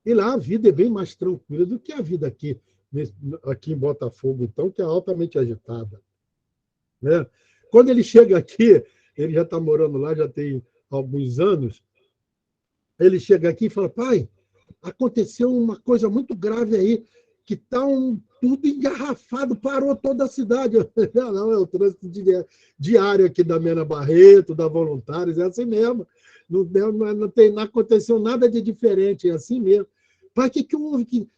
E lá a vida é bem mais tranquila do que a vida aqui em Botafogo, então, que é altamente agitada. Né? Quando ele chega aqui, ele já está morando lá, já tem alguns anos, ele chega aqui e fala, pai, aconteceu uma coisa muito grave aí, que está tudo engarrafado, parou toda a cidade. Não, é o trânsito diário aqui da Mena Barreto, da Voluntários, é assim mesmo. Não aconteceu nada de diferente, é assim mesmo. Pai, o que houve?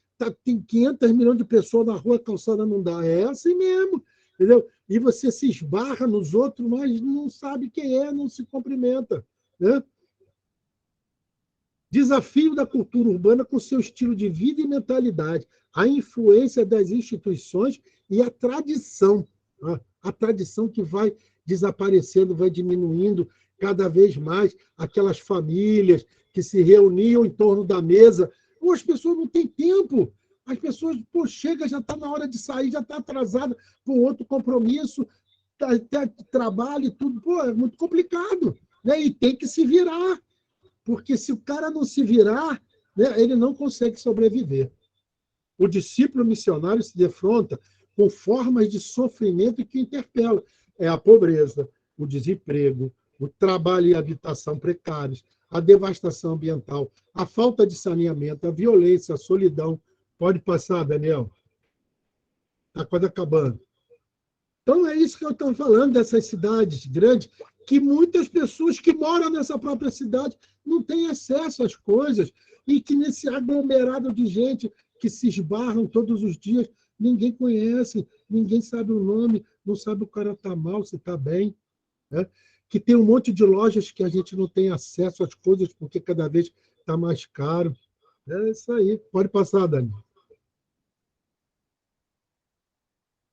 Tem 500 milhões de pessoas na rua, a calçada não dá. É assim mesmo. Entendeu? E você se esbarra nos outros, mas não sabe quem é, não se cumprimenta. Né? Desafio da cultura urbana com seu estilo de vida e mentalidade, a influência das instituições e a tradição. A tradição que vai desaparecendo, vai diminuindo cada vez mais, aquelas famílias que se reuniam em torno da mesa. Pô, as pessoas não têm tempo. As pessoas, chega, já está na hora de sair, já está atrasada para um outro compromisso, até trabalho e tudo. Pô, é muito complicado. Né? E tem que se virar. Porque se o cara não se virar, né, ele não consegue sobreviver. O discípulo missionário se defronta com formas de sofrimento que interpelam. É a pobreza, o desemprego, o trabalho e habitação precários, a devastação ambiental, a falta de saneamento, a violência, a solidão. Pode passar, Daniel. Está quase acabando. Então, é isso que eu estou falando, dessas cidades grandes, que muitas pessoas que moram nessa própria cidade não têm acesso às coisas, e que nesse aglomerado de gente que se esbarram todos os dias, ninguém conhece, ninguém sabe o nome, não sabe o cara está mal, se está bem. Né? Que tem um monte de lojas que a gente não tem acesso às coisas, porque cada vez está mais caro. É isso aí. Pode passar, Dani.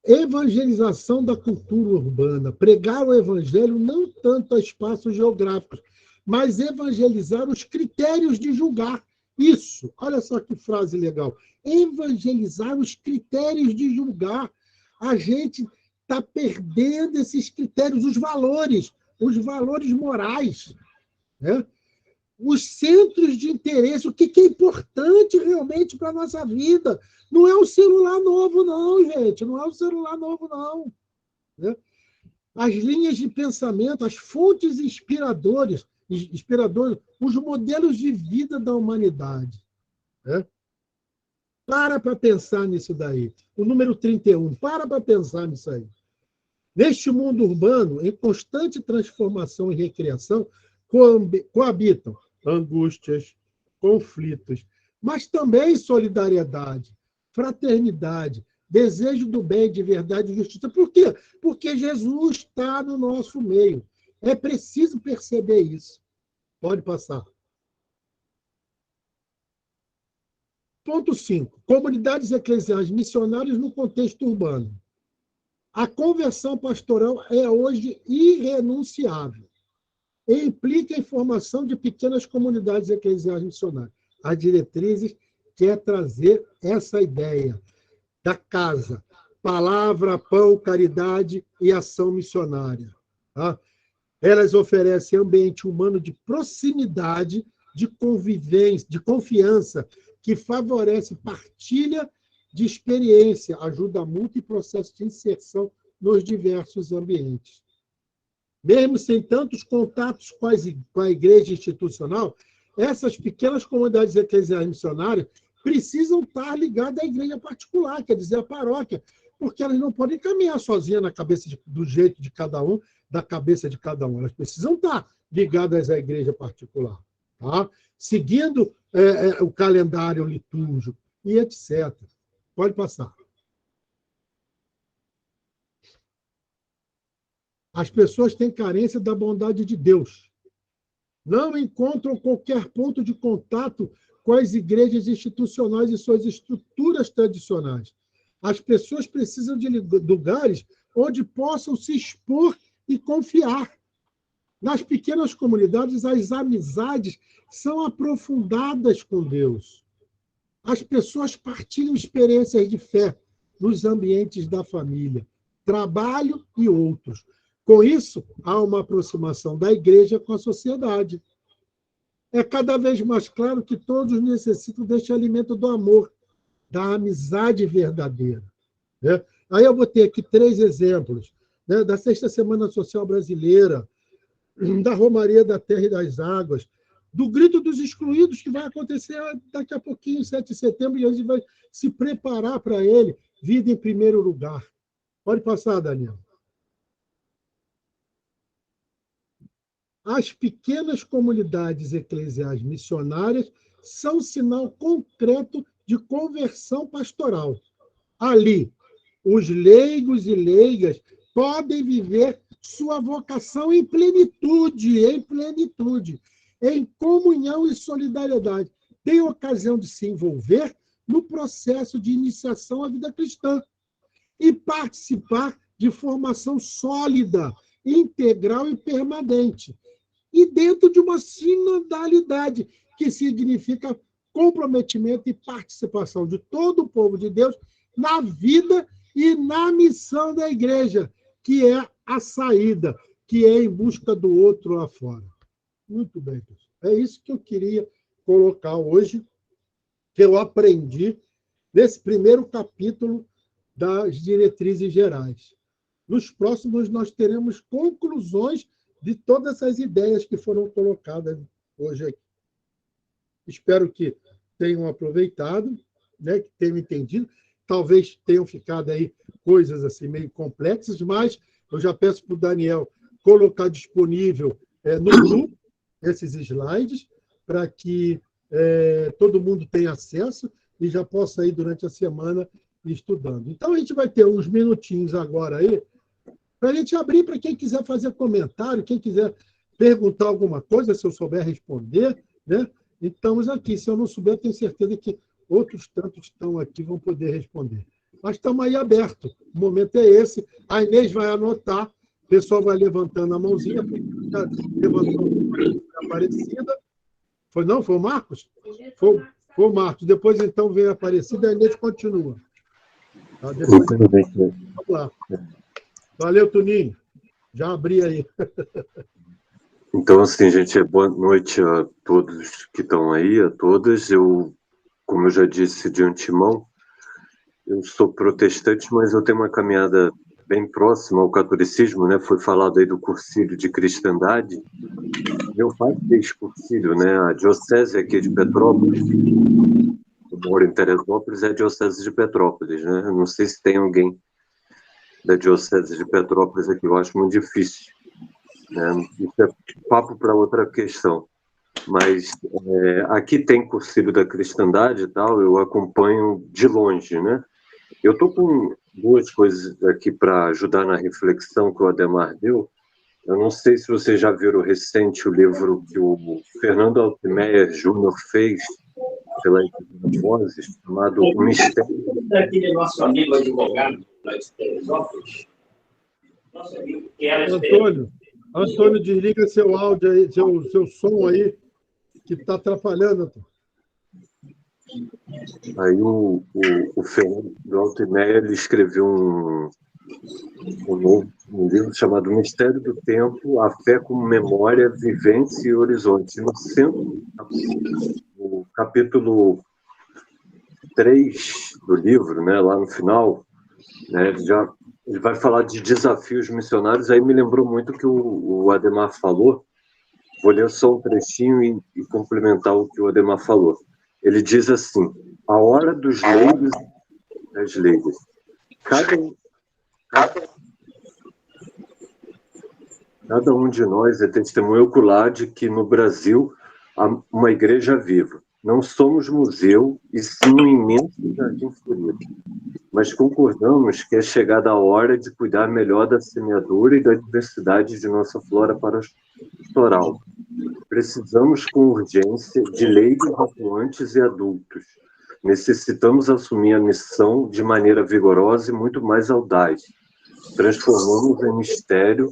Evangelização da cultura urbana. Pregar o evangelho não tanto a espaços geográficos, mas evangelizar os critérios de julgar. Isso, olha só que frase legal. Evangelizar os critérios de julgar. A gente está perdendo esses critérios, os valores morais. Né? Os centros de interesse, o que é importante realmente para a nossa vida. Não é o celular novo, não, gente. Não é o celular novo, não. Né? As linhas de pensamento, as fontes inspiradoras, os modelos de vida da humanidade. Né? Para pensar nisso daí. O número 31, para pensar nisso aí. Neste mundo urbano, em constante transformação e recriação, coabitam angústias, conflitos, mas também solidariedade, fraternidade, desejo do bem, de verdade e justiça. Por quê? Porque Jesus está no nosso meio. É preciso perceber isso. Pode passar. Ponto 5. Comunidades eclesiais missionárias no contexto urbano. A conversão pastoral é hoje irrenunciável. E implica a formação de pequenas comunidades eclesiais missionárias. As diretrizes quer trazer essa ideia da casa, palavra, pão, caridade e ação missionária. Tá? Elas oferecem ambiente humano de proximidade, de convivência, de confiança, que favorece partilha de experiência, ajuda mútua e processo de inserção nos diversos ambientes. Mesmo sem tantos contatos com a igreja institucional, essas pequenas comunidades eclesiais missionárias precisam estar ligadas à igreja particular, quer dizer, à paróquia, porque elas não podem caminhar sozinhas na cabeça do jeito de cada um, da cabeça de cada um. Elas precisam estar ligadas à igreja particular, tá? Seguindo o calendário litúrgico e etc. Pode passar. As pessoas têm carência da bondade de Deus. Não encontram qualquer ponto de contato com as igrejas institucionais e suas estruturas tradicionais. As pessoas precisam de lugares onde possam se expor e confiar. Nas pequenas comunidades, as amizades são aprofundadas com Deus. As pessoas partilham experiências de fé nos ambientes da família, trabalho e outros. Com isso, há uma aproximação da igreja com a sociedade. É cada vez mais claro que todos necessitam deste alimento do amor, da amizade verdadeira, né? Aí eu botei aqui 3 exemplos, né? Da Sexta Semana Social Brasileira, da Romaria da Terra e das Águas, do Grito dos Excluídos, que vai acontecer daqui a pouquinho, 7 de setembro, e a gente vai se preparar para ele, vida em primeiro lugar. Pode passar, Daniel. As pequenas comunidades eclesiais missionárias são sinal concreto de conversão pastoral. Ali, os leigos e leigas podem viver sua vocação em plenitude, em comunhão e solidariedade. Tem ocasião de se envolver no processo de iniciação à vida cristã e participar de formação sólida, integral e permanente. E dentro de uma sinodalidade, que significa comprometimento e participação de todo o povo de Deus na vida e na missão da igreja, que é a saída, que é em busca do outro lá fora. Muito bem, pessoal. É isso que eu queria colocar hoje, que eu aprendi nesse primeiro capítulo das diretrizes gerais. Nos próximos, nós teremos conclusões de todas essas ideias que foram colocadas hoje aqui. Espero que tenham aproveitado, né, que tenham entendido. Talvez tenham ficado aí coisas assim meio complexas, mas eu já peço para o Daniel colocar disponível no grupo esses slides, para que todo mundo tenha acesso e já possa ir durante a semana estudando. Então, a gente vai ter uns minutinhos agora aí, para a gente abrir para quem quiser fazer comentário, quem quiser perguntar alguma coisa, se eu souber responder, né? Estamos aqui. Se eu não souber, tenho certeza que outros tantos estão aqui vão poder responder. Mas estamos aí abertos. O momento é esse. A Inês vai anotar, o pessoal vai levantando a mãozinha, levantou a Aparecida. Foi não? Foi o Marcos? Foi o Marcos. Depois, então, veio a Aparecida, a Inês continua. Tá? Depois, vamos lá. Valeu, Tuninho. Já abri aí. Então, assim, gente, boa noite a todos que estão aí, a todas. Como eu já disse de antemão, eu sou protestante, mas eu tenho uma caminhada bem próxima ao catolicismo, né? Foi falado aí do Cursilho de Cristandade. Meu pai fez cursilho, né? A diocese aqui de Petrópolis, eu moro em Teresópolis, é a diocese de Petrópolis, né? Eu não sei se tem alguém da diocese de Petrópolis aqui, eu acho muito difícil, né? Isso é papo para outra questão. Mas aqui tem Cursilho da Cristandade e tal, eu acompanho de longe, né? Eu estou com 2 coisas aqui para ajudar na reflexão que o Ademar deu. Eu não sei se vocês já viram recente o livro que o Fernando Altmeyer Júnior fez pela Editora Vozes, chamado O Mistério. Daquele nosso amigo advogado lá de Teresópolis. Nosso amigo que era Antônio, desliga seu áudio aí, seu som aí, que está atrapalhando, Antônio. Aí o Fernando Altmeyer ele escreveu um livro chamado Mistério do Tempo, a Fé como Memória, Vivência e Horizonte. No centro, o capítulo 3 do livro, né, lá no final, né, ele vai falar de desafios missionários. Aí me lembrou muito que o Ademar falou. Vou ler só um trechinho e complementar o que o Ademar falou. Ele diz assim: a hora dos leigos e das leigas. Cada um de nós é testemunho ocular de que no Brasil há uma igreja viva. Não somos museu, e sim um imenso jardim florido. Mas concordamos que é chegada a hora de cuidar melhor da semeadura e da diversidade de nossa flora pastoral. Precisamos com urgência de leigos atuantes e adultos. Necessitamos assumir a missão de maneira vigorosa e muito mais audaz. Transformamos em mistério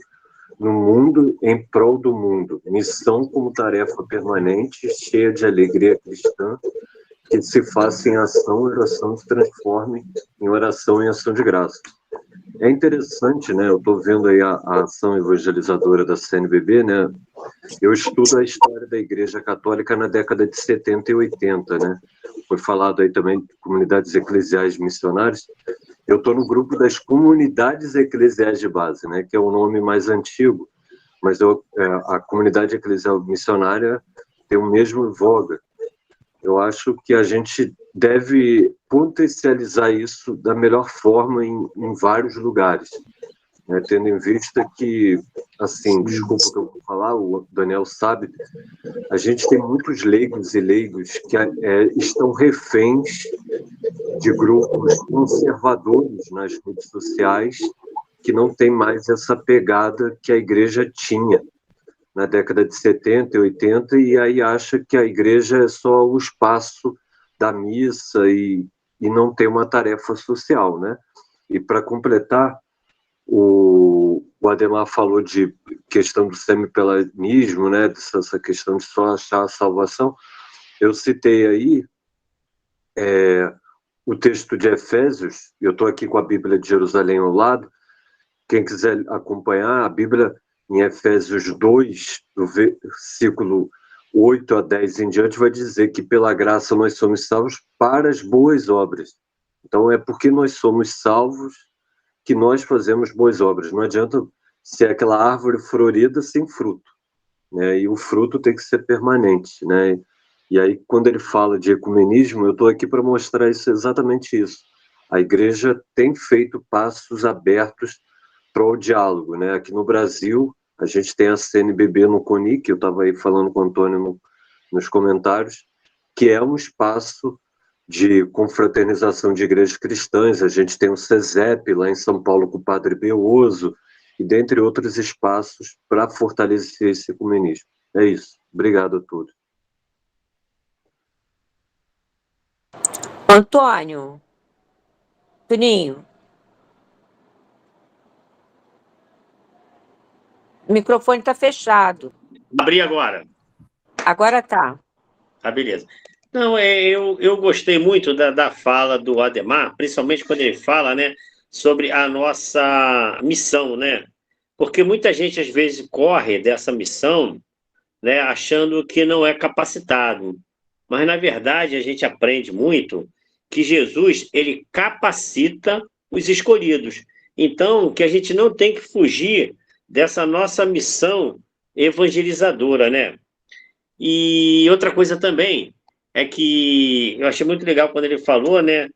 no mundo em prol do mundo. Missão como tarefa permanente, cheia de alegria cristã, que se faça em ação, oração se transforme em oração e ação de graça. É interessante, né? Eu estou vendo aí a ação evangelizadora da CNBB, né? Eu estudo a história da Igreja Católica na década de 70 e 80, né? Foi falado aí também de comunidades eclesiais missionárias. Eu estou no grupo das comunidades eclesiais de base, né? Que é o nome mais antigo, mas a comunidade eclesial missionária tem o mesmo voga. Eu acho que a gente deve potencializar isso da melhor forma em vários lugares, né? Tendo em vista que, assim, desculpa o que eu vou falar, o Daniel sabe, a gente tem muitos leigos e leigos que estão reféns de grupos conservadores nas redes sociais que não tem mais essa pegada que a igreja tinha na década de 70 e 80, e aí acha que a igreja é só o espaço da missa e não tem uma tarefa social, né? E para completar, o Ademar falou de questão do semipelanismo, né? Dessa questão de só achar a salvação. Eu citei aí o texto de Efésios, eu estou aqui com a Bíblia de Jerusalém ao lado, quem quiser acompanhar, a Bíblia em Efésios 2, do versículo 8 a 10 em diante, vai dizer que pela graça nós somos salvos para as boas obras. Então é porque nós somos salvos que nós fazemos boas obras. Não adianta ser aquela árvore florida sem fruto, né? E o fruto tem que ser permanente, né? E aí, quando ele fala de ecumenismo, eu estou aqui para mostrar exatamente isso. A igreja tem feito passos abertos para o diálogo, né? Aqui no Brasil, a gente tem a CNBB no CONIC, que eu estava aí falando com o Antônio nos comentários, que é um espaço de confraternização de igrejas cristãs. A gente tem o CESEP lá em São Paulo com o Padre Beoso, e dentre outros espaços para fortalecer esse ecumenismo. É isso. Obrigado a todos. Antônio, Toninho, o microfone está fechado. Abri agora. Agora tá. Tá, beleza. Não, eu gostei muito da fala do Ademar, principalmente quando ele fala, né, sobre a nossa missão, né? Porque muita gente, às vezes, corre dessa missão, né, achando que não é capacitado. Mas, na verdade, a gente aprende muito que Jesus, ele capacita os escolhidos. Então, que a gente não tem que fugir dessa nossa missão evangelizadora, né? E outra coisa também é que eu achei muito legal quando ele falou, né,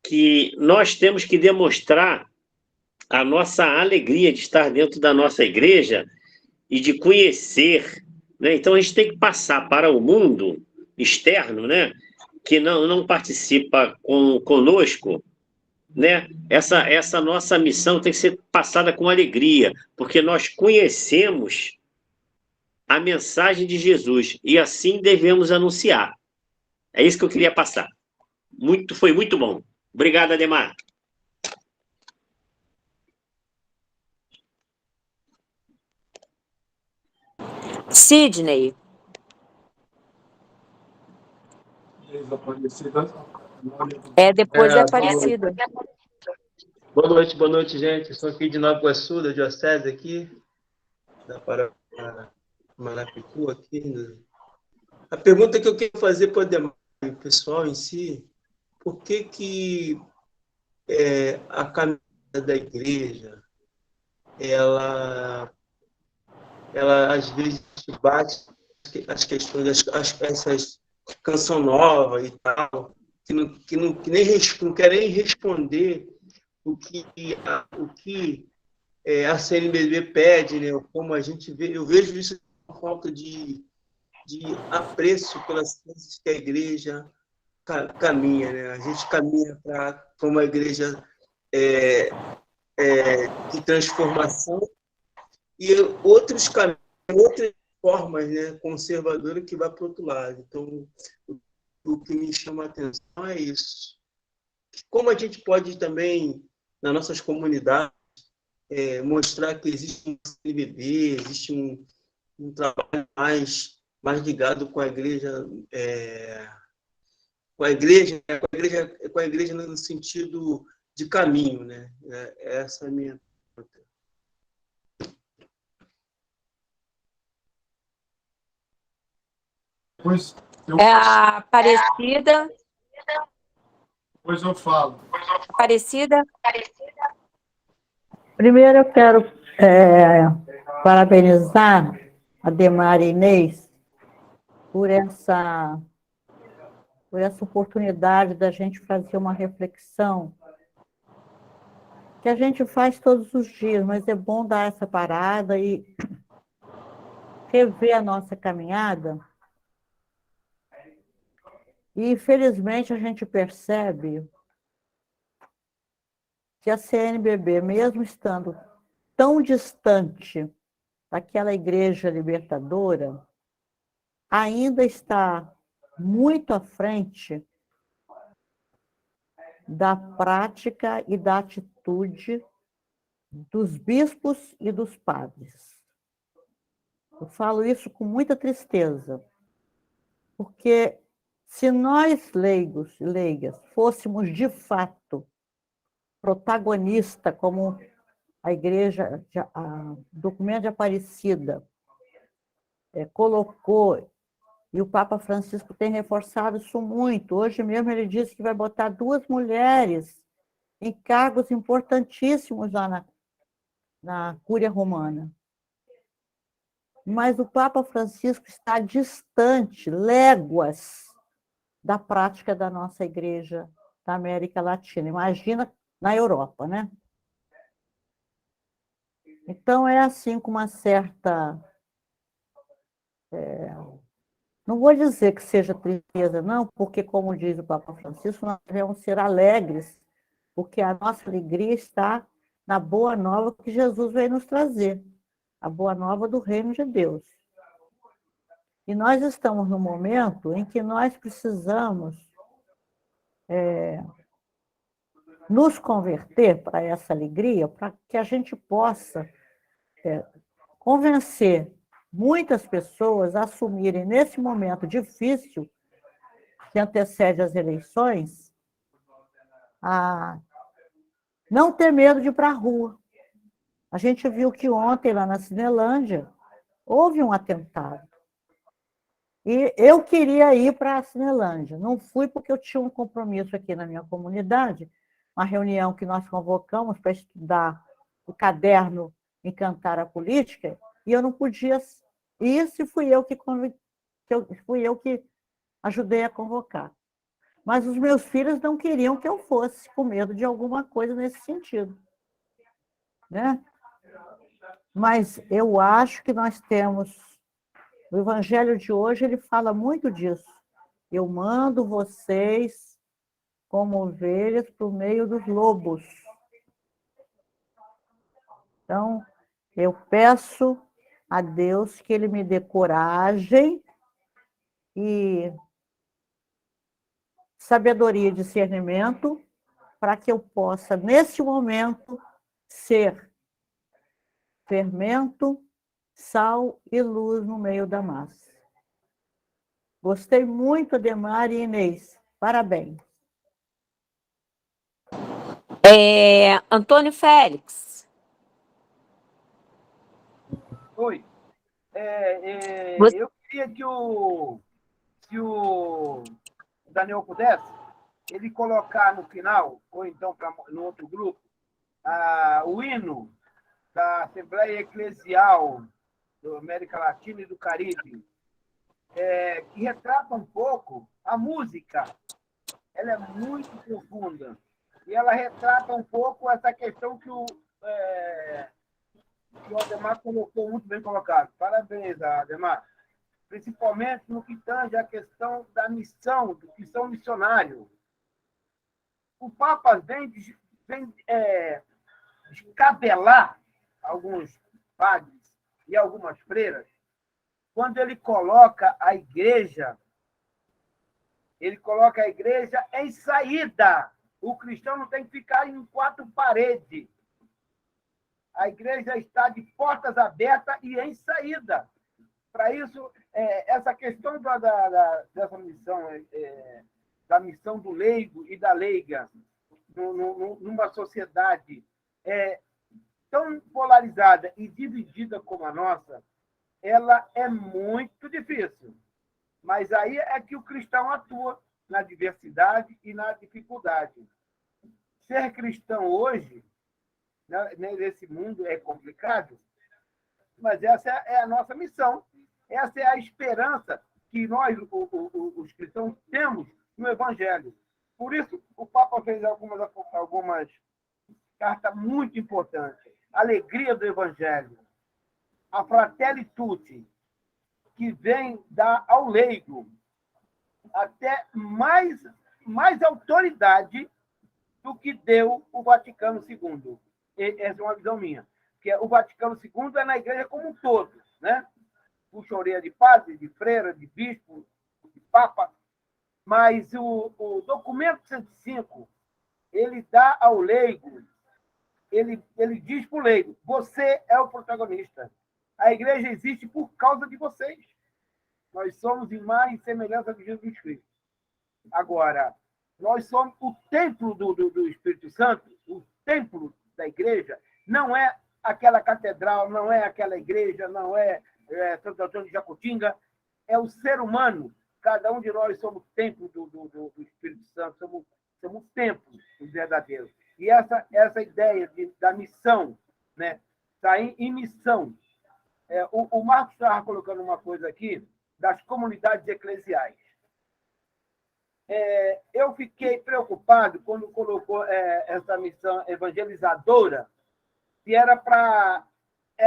que nós temos que demonstrar a nossa alegria de estar dentro da nossa igreja e de conhecer, né? Então a gente tem que passar para o mundo externo, né, que não participa conosco, né? Essa nossa missão tem que ser passada com alegria, porque nós conhecemos a mensagem de Jesus e assim devemos anunciar. É isso que eu queria passar. Foi muito bom. Obrigado, Ademar. Sidney. Depois é Aparecida. Boa noite, gente. Eu sou aqui de Nova Iguaçu, da Diocese aqui, da Marapicu aqui. A pergunta que eu quero fazer para o pessoal em si, por que a caminhada da igreja, ela às vezes bate as questões, essas canção nova e tal, que não querem responder o que a CNBB pede, né? Como a gente vê, eu vejo isso como falta de apreço pelas coisas que a igreja caminha, né? A gente caminha para uma igreja de transformação e outros caminhos, outras formas, né, conservadoras que vai para o outro lado. Então, o que me chama a atenção é isso. Como a gente pode também, nas nossas comunidades, mostrar que existe um CNBB, existe um trabalho mais ligado com a igreja, com a igreja no sentido de caminho, né? Essa é a minha pergunta. Pois eu, É a Aparecida. pois eu falo. Aparecida. Primeiro, eu quero parabenizar a Demar e Inês por essa oportunidade da gente fazer uma reflexão que a gente faz todos os dias, mas é bom dar essa parada e rever a nossa caminhada. E, infelizmente, a gente percebe que a CNBB, mesmo estando tão distante daquela igreja libertadora, ainda está muito à frente da prática e da atitude dos bispos e dos padres. Eu falo isso com muita tristeza, porque se nós, leigos e leigas, fôssemos de fato protagonista, como a igreja, o documento de Aparecida colocou, e o Papa Francisco tem reforçado isso muito. Hoje mesmo ele disse que vai botar 2 mulheres em cargos importantíssimos lá na Cúria Romana. Mas o Papa Francisco está distante, léguas, da prática da nossa igreja da América Latina. Imagina na Europa, né? Então, é assim com uma certa... não vou dizer que seja tristeza, não, porque, como diz o Papa Francisco, nós devemos ser alegres, porque a nossa alegria está na boa nova que Jesus veio nos trazer, a boa nova do reino de Deus. E nós estamos no momento em que nós precisamos nos converter para essa alegria, para que a gente possa convencer muitas pessoas a assumirem, nesse momento difícil que antecede as eleições, a não ter medo de ir para a rua. A gente viu que ontem, lá na Cinelândia, houve um atentado. E eu queria ir para a Cinelândia. Não fui porque eu tinha um compromisso aqui na minha comunidade, uma reunião que nós convocamos para estudar o caderno Encantar a Política, e eu não podia ir, se fui eu que ajudei a convocar. Mas os meus filhos não queriam que eu fosse, com medo de alguma coisa nesse sentido, né? Mas eu acho que nós temos... O Evangelho de hoje, ele fala muito disso. Eu mando vocês como ovelhas para o meio dos lobos. Então, eu peço a Deus que Ele me dê coragem e sabedoria e discernimento para que eu possa, nesse momento, ser fermento, sal e luz no meio da massa. Gostei muito, Ademar e Inês. Parabéns. Antônio Félix. Oi. Eu queria que o Daniel pudesse, ele colocar no final, ou então no outro grupo, o hino da Assembleia Eclesial da América Latina e do Caribe, que retrata um pouco a música. Ela é muito profunda. E ela retrata um pouco essa questão que o Ademar colocou muito bem colocado. Parabéns, Ademar. Principalmente no que tange a questão da missão, do cristão missionário. O Papa vem descabelar alguns padres e algumas freiras quando ele coloca a igreja em saída. O cristão não tem que ficar em quatro paredes. A igreja está de portas abertas e em saída. Para isso, essa questão dessa missão, da missão do leigo e da leiga, numa sociedade tão polarizada e dividida como a nossa, ela é muito difícil. Mas aí é que o cristão atua na diversidade e na dificuldade. Ser cristão hoje, nesse mundo, é complicado, mas essa é a nossa missão. Essa é a esperança que nós, os cristãos, temos no Evangelho. Por isso, o Papa fez algumas cartas muito importantes. A alegria do Evangelho, a Fratelli Tutti, que vem dar ao leigo até mais autoridade do que deu o Vaticano II. Essa é uma visão minha. Porque o Vaticano II é na igreja como um todo, né? Puxa a orelha de padre, de freira, de bispo, de papa. Mas o documento 105, ele dá ao leigo, ele diz para o leigo, você é o protagonista. A igreja existe por causa de vocês. Nós somos imagem e semelhança de Jesus Cristo. Agora, nós somos o templo do Espírito Santo, o templo da igreja, não é aquela catedral, não é aquela igreja, não é Santo Antônio de Jacutinga, é o ser humano. Cada um de nós somos templo do Espírito Santo, somos templos verdadeiros. E essa ideia da missão, né? Está em missão. O Marcos estava colocando uma coisa aqui das comunidades eclesiais. Eu fiquei preocupado quando colocou essa missão evangelizadora, que era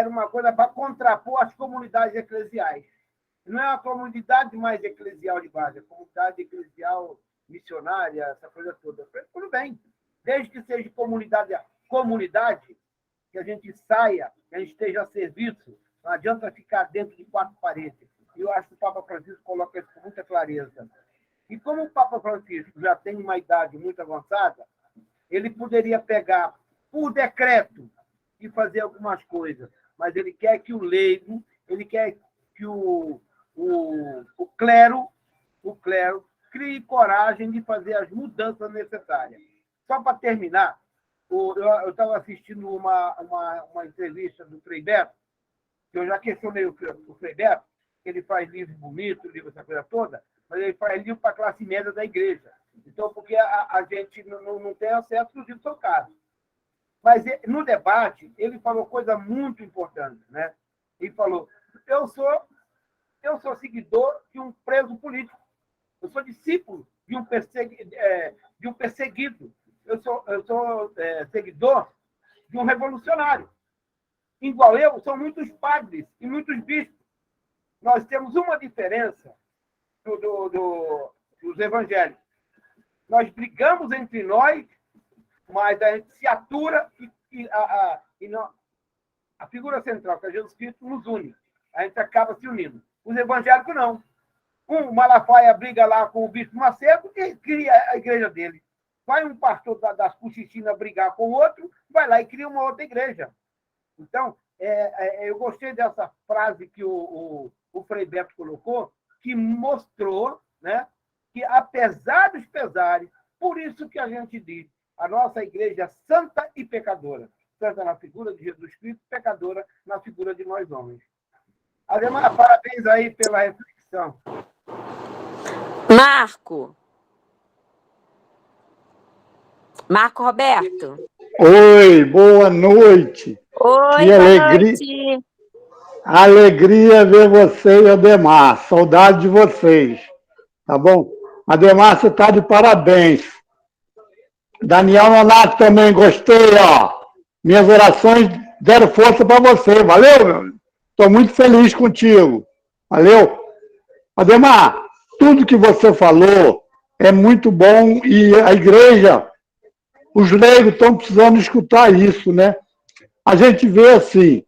uma coisa para contrapor as comunidades eclesiais. Não é uma comunidade mais eclesial de base, é uma comunidade eclesial missionária, essa coisa toda. Tudo bem, desde que seja comunidade, que a gente saia, que a gente esteja a serviço, não adianta ficar dentro de quatro paredes. E eu acho que o Papa Francisco coloca isso com muita clareza. E como o Papa Francisco já tem uma idade muito avançada, ele poderia pegar por decreto e fazer algumas coisas, mas ele quer que o leigo, ele quer que o clero crie coragem de fazer as mudanças necessárias. Só para terminar, eu estava assistindo uma entrevista do Frei Beto, que eu já questionei o Frei Beto, que ele faz livro bonito, livro essa coisa toda, mas ele faz livro para a classe média da igreja. Então, porque a gente não tem acesso aos livros são caros. Mas no debate, ele falou coisa muito importante, né? Ele falou, eu sou seguidor de um preso político, eu sou discípulo de um perseguido, eu sou seguidor de um revolucionário. Igual eu, são muitos padres e muitos bispos. Nós temos uma diferença dos evangélicos. Nós brigamos entre nós, mas a gente se atura e a figura central, que é Jesus Cristo, nos une. A gente acaba se unindo. Os evangélicos, não. Um Malafaia briga lá com o bispo Macedo e cria a igreja dele. Vai um pastor das Puxixinas brigar com o outro, vai lá e cria uma outra igreja. Então, eu gostei dessa frase que o Frei Beto colocou, que mostrou, né, que, apesar dos pesares, por isso que a gente diz, a nossa igreja é santa e pecadora. Santa na figura de Jesus Cristo, pecadora na figura de nós homens. Ademar, parabéns aí pela reflexão. Marco Roberto. Oi, boa noite. Oi, que boa alegria, noite. Alegria ver você e Ademar. Saudade de vocês. Tá bom? Ademar, você está de parabéns. Daniel Nonato também, gostei, ó. Minhas orações deram força para você. Valeu, meu? Estou muito feliz contigo. Valeu? Ademar, tudo que você falou é muito bom e a igreja, os leigos estão precisando escutar isso, né? A gente vê assim,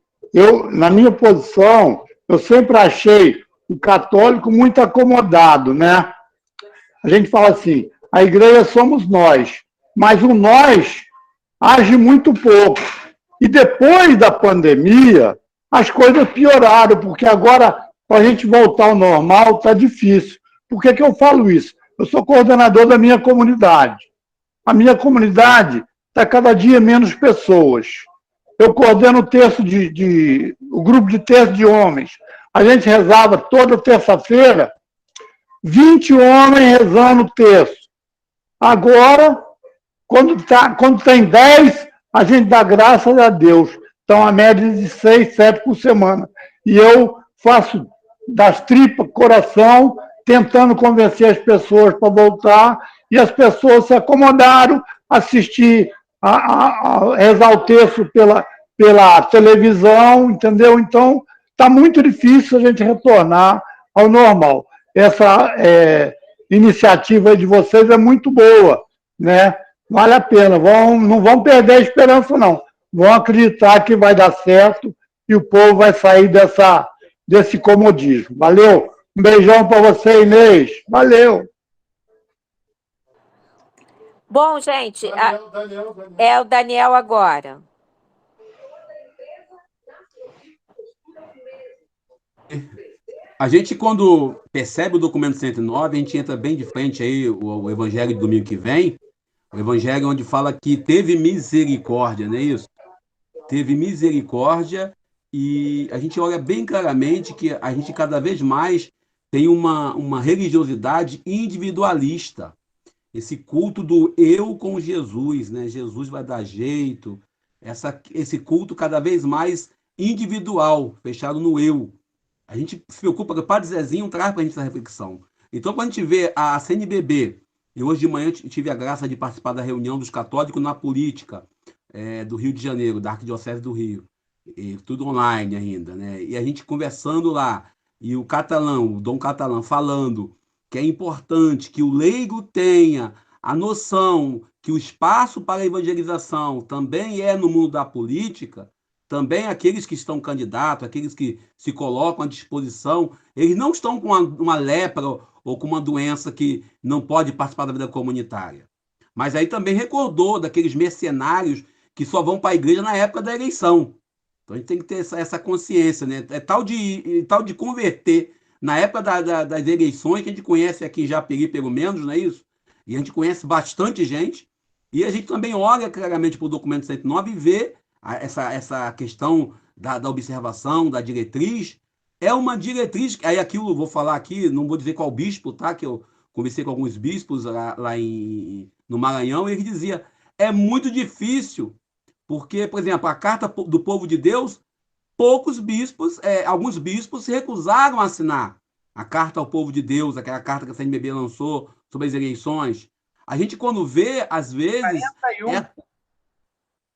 na minha posição, eu sempre achei o católico muito acomodado, né? A gente fala assim, a igreja somos nós, mas o nós age muito pouco. E depois da pandemia, as coisas pioraram, porque agora, para a gente voltar ao normal, está difícil. Por que eu falo isso? Eu sou coordenador da minha comunidade. A minha comunidade está cada dia menos pessoas. Eu coordeno o grupo de terço de homens. A gente rezava toda terça-feira, 20 homens rezando o terço. Agora, quando tem 10, a gente dá graças a Deus. Então, a média de 6, 7 por semana. E eu faço das tripas, coração, tentando convencer as pessoas para voltar, e as pessoas se acomodaram, assistir a rezar o terço pela televisão, entendeu? Então, está muito difícil a gente retornar ao normal. Essa iniciativa de vocês é muito boa, né? Vale a pena, não vão perder a esperança, não. Vão acreditar que vai dar certo e o povo vai sair desse comodismo. Valeu? Um beijão para você, Inês. Valeu. Bom, gente, Daniel. é o Daniel agora. A gente, quando percebe o documento 109, a gente entra bem de frente aí, o evangelho de domingo que vem, o evangelho onde fala que teve misericórdia, não é isso? Teve misericórdia, e a gente olha bem claramente que a gente cada vez mais tem uma religiosidade individualista. Esse culto do eu com Jesus, né? Jesus vai dar jeito. Esse culto cada vez mais individual, fechado no eu. A gente se preocupa, o Padre Zezinho traz para a gente essa reflexão. Então, quando a gente vê a CNBB, e hoje de manhã eu tive a graça de participar da reunião dos católicos na política do Rio de Janeiro, da Arquidiocese do Rio, e tudo online ainda, né? E a gente conversando lá, e o Dom Catalã, falando que é importante que o leigo tenha a noção que o espaço para a evangelização também é no mundo da política, também aqueles que estão candidatos, aqueles que se colocam à disposição, eles não estão com uma lepra ou com uma doença que não pode participar da vida comunitária. Mas aí também recordou daqueles mercenários que só vão para a igreja na época da eleição. Então a gente tem que ter essa consciência, né? É tal de converter na época das eleições, que a gente conhece aqui em Japeri, pelo menos, não é isso? E a gente conhece bastante gente, e a gente também olha claramente para o documento 109 e vê essa questão da observação, da diretriz. É uma diretriz, aí aquilo, vou falar aqui, não vou dizer qual bispo, tá? Que eu conversei com alguns bispos lá no Maranhão, e ele dizia, é muito difícil, porque, por exemplo, a Carta do Povo de Deus, alguns bispos se recusaram a assinar a Carta ao Povo de Deus, aquela carta que a CNBB lançou sobre as eleições. A gente, quando vê, às vezes, 41.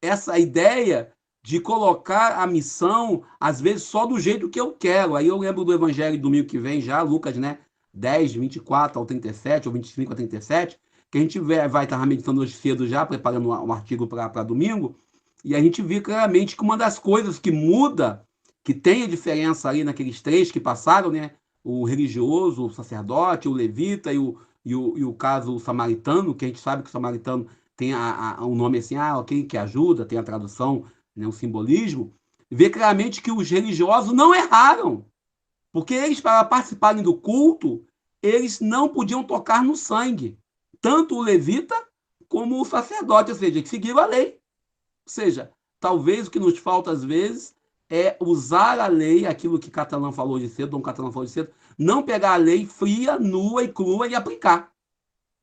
Essa ideia de colocar a missão, às vezes, só do jeito que eu quero. Aí eu lembro do Evangelho do domingo que vem já, Lucas, né? 10, 24 ao 37, ou 25 a 37, que a gente vai estar meditando hoje cedo já, preparando um artigo para domingo, e a gente vê claramente que uma das coisas que muda, que tem a diferença ali naqueles três que passaram, né? O religioso, o sacerdote, o levita e o caso samaritano, que a gente sabe que o samaritano tem um nome assim, ok, que ajuda, tem a tradução, né, o simbolismo, vê claramente que os religiosos não erraram, porque eles, para participarem do culto, eles não podiam tocar no sangue, tanto o levita como o sacerdote, ou seja, que seguiram a lei. Ou seja, talvez o que nos falta às vezes é usar a lei, aquilo que Catalã falou de cedo, Dom Catalã falou de cedo, não pegar a lei fria, nua e crua e aplicar,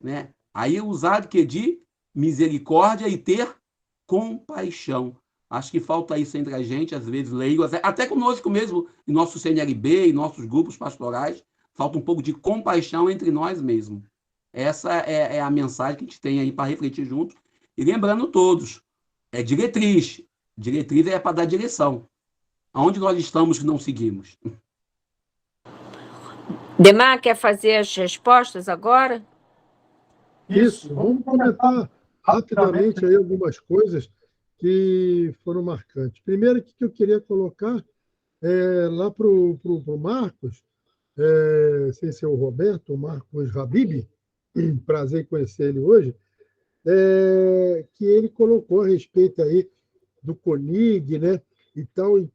né? Aí usar de misericórdia e ter compaixão. Acho que falta isso entre a gente, às vezes, leigos, até conosco mesmo, em nosso CNLB, em nossos grupos pastorais, falta um pouco de compaixão entre nós mesmos. Essa é a mensagem que a gente tem aí para refletir juntos. E lembrando todos, é diretriz. Diretriz é para dar direção. Aonde nós estamos que não seguimos? Demar, quer fazer as respostas agora? Isso, vamos comentar rapidamente aí algumas coisas que foram marcantes. Primeiro, que eu queria colocar lá para o Marcos, sem ser o Roberto, o Marcos Habib, prazer em conhecer ele hoje, que ele colocou a respeito aí do CONIG, né? Então,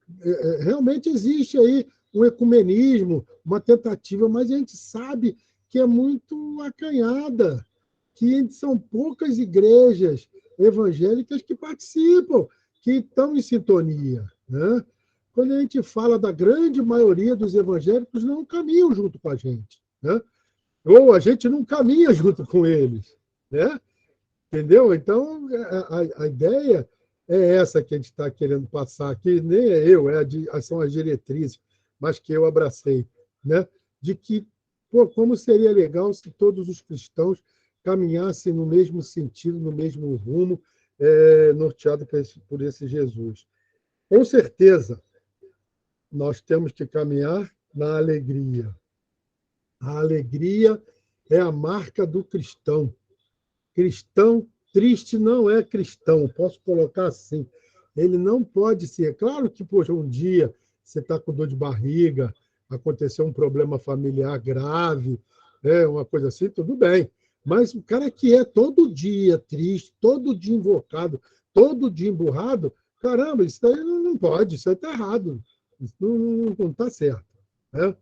realmente existe aí um ecumenismo, uma tentativa, mas a gente sabe que é muito acanhada, que são poucas igrejas evangélicas que participam, que estão em sintonia, né? Quando a gente fala da grande maioria dos evangélicos, não caminham junto com a gente, né? Ou a gente não caminha junto com eles, né? Entendeu? Então, a ideia é essa que a gente está querendo passar aqui, nem é eu, são as diretrizes, mas que eu abracei, né? De que, como seria legal se todos os cristãos caminhassem no mesmo sentido, no mesmo rumo, norteado por esse Jesus. Com certeza, nós temos que caminhar na alegria. A alegria é a marca do cristão. Cristão triste não é cristão, posso colocar assim. Ele não pode ser. Claro que, poxa, um dia você está com dor de barriga, aconteceu um problema familiar grave, uma coisa assim, tudo bem. Mas o cara que é todo dia triste, todo dia invocado, todo dia emburrado, caramba, isso aí não pode, isso aí está errado, isso não está certo, né?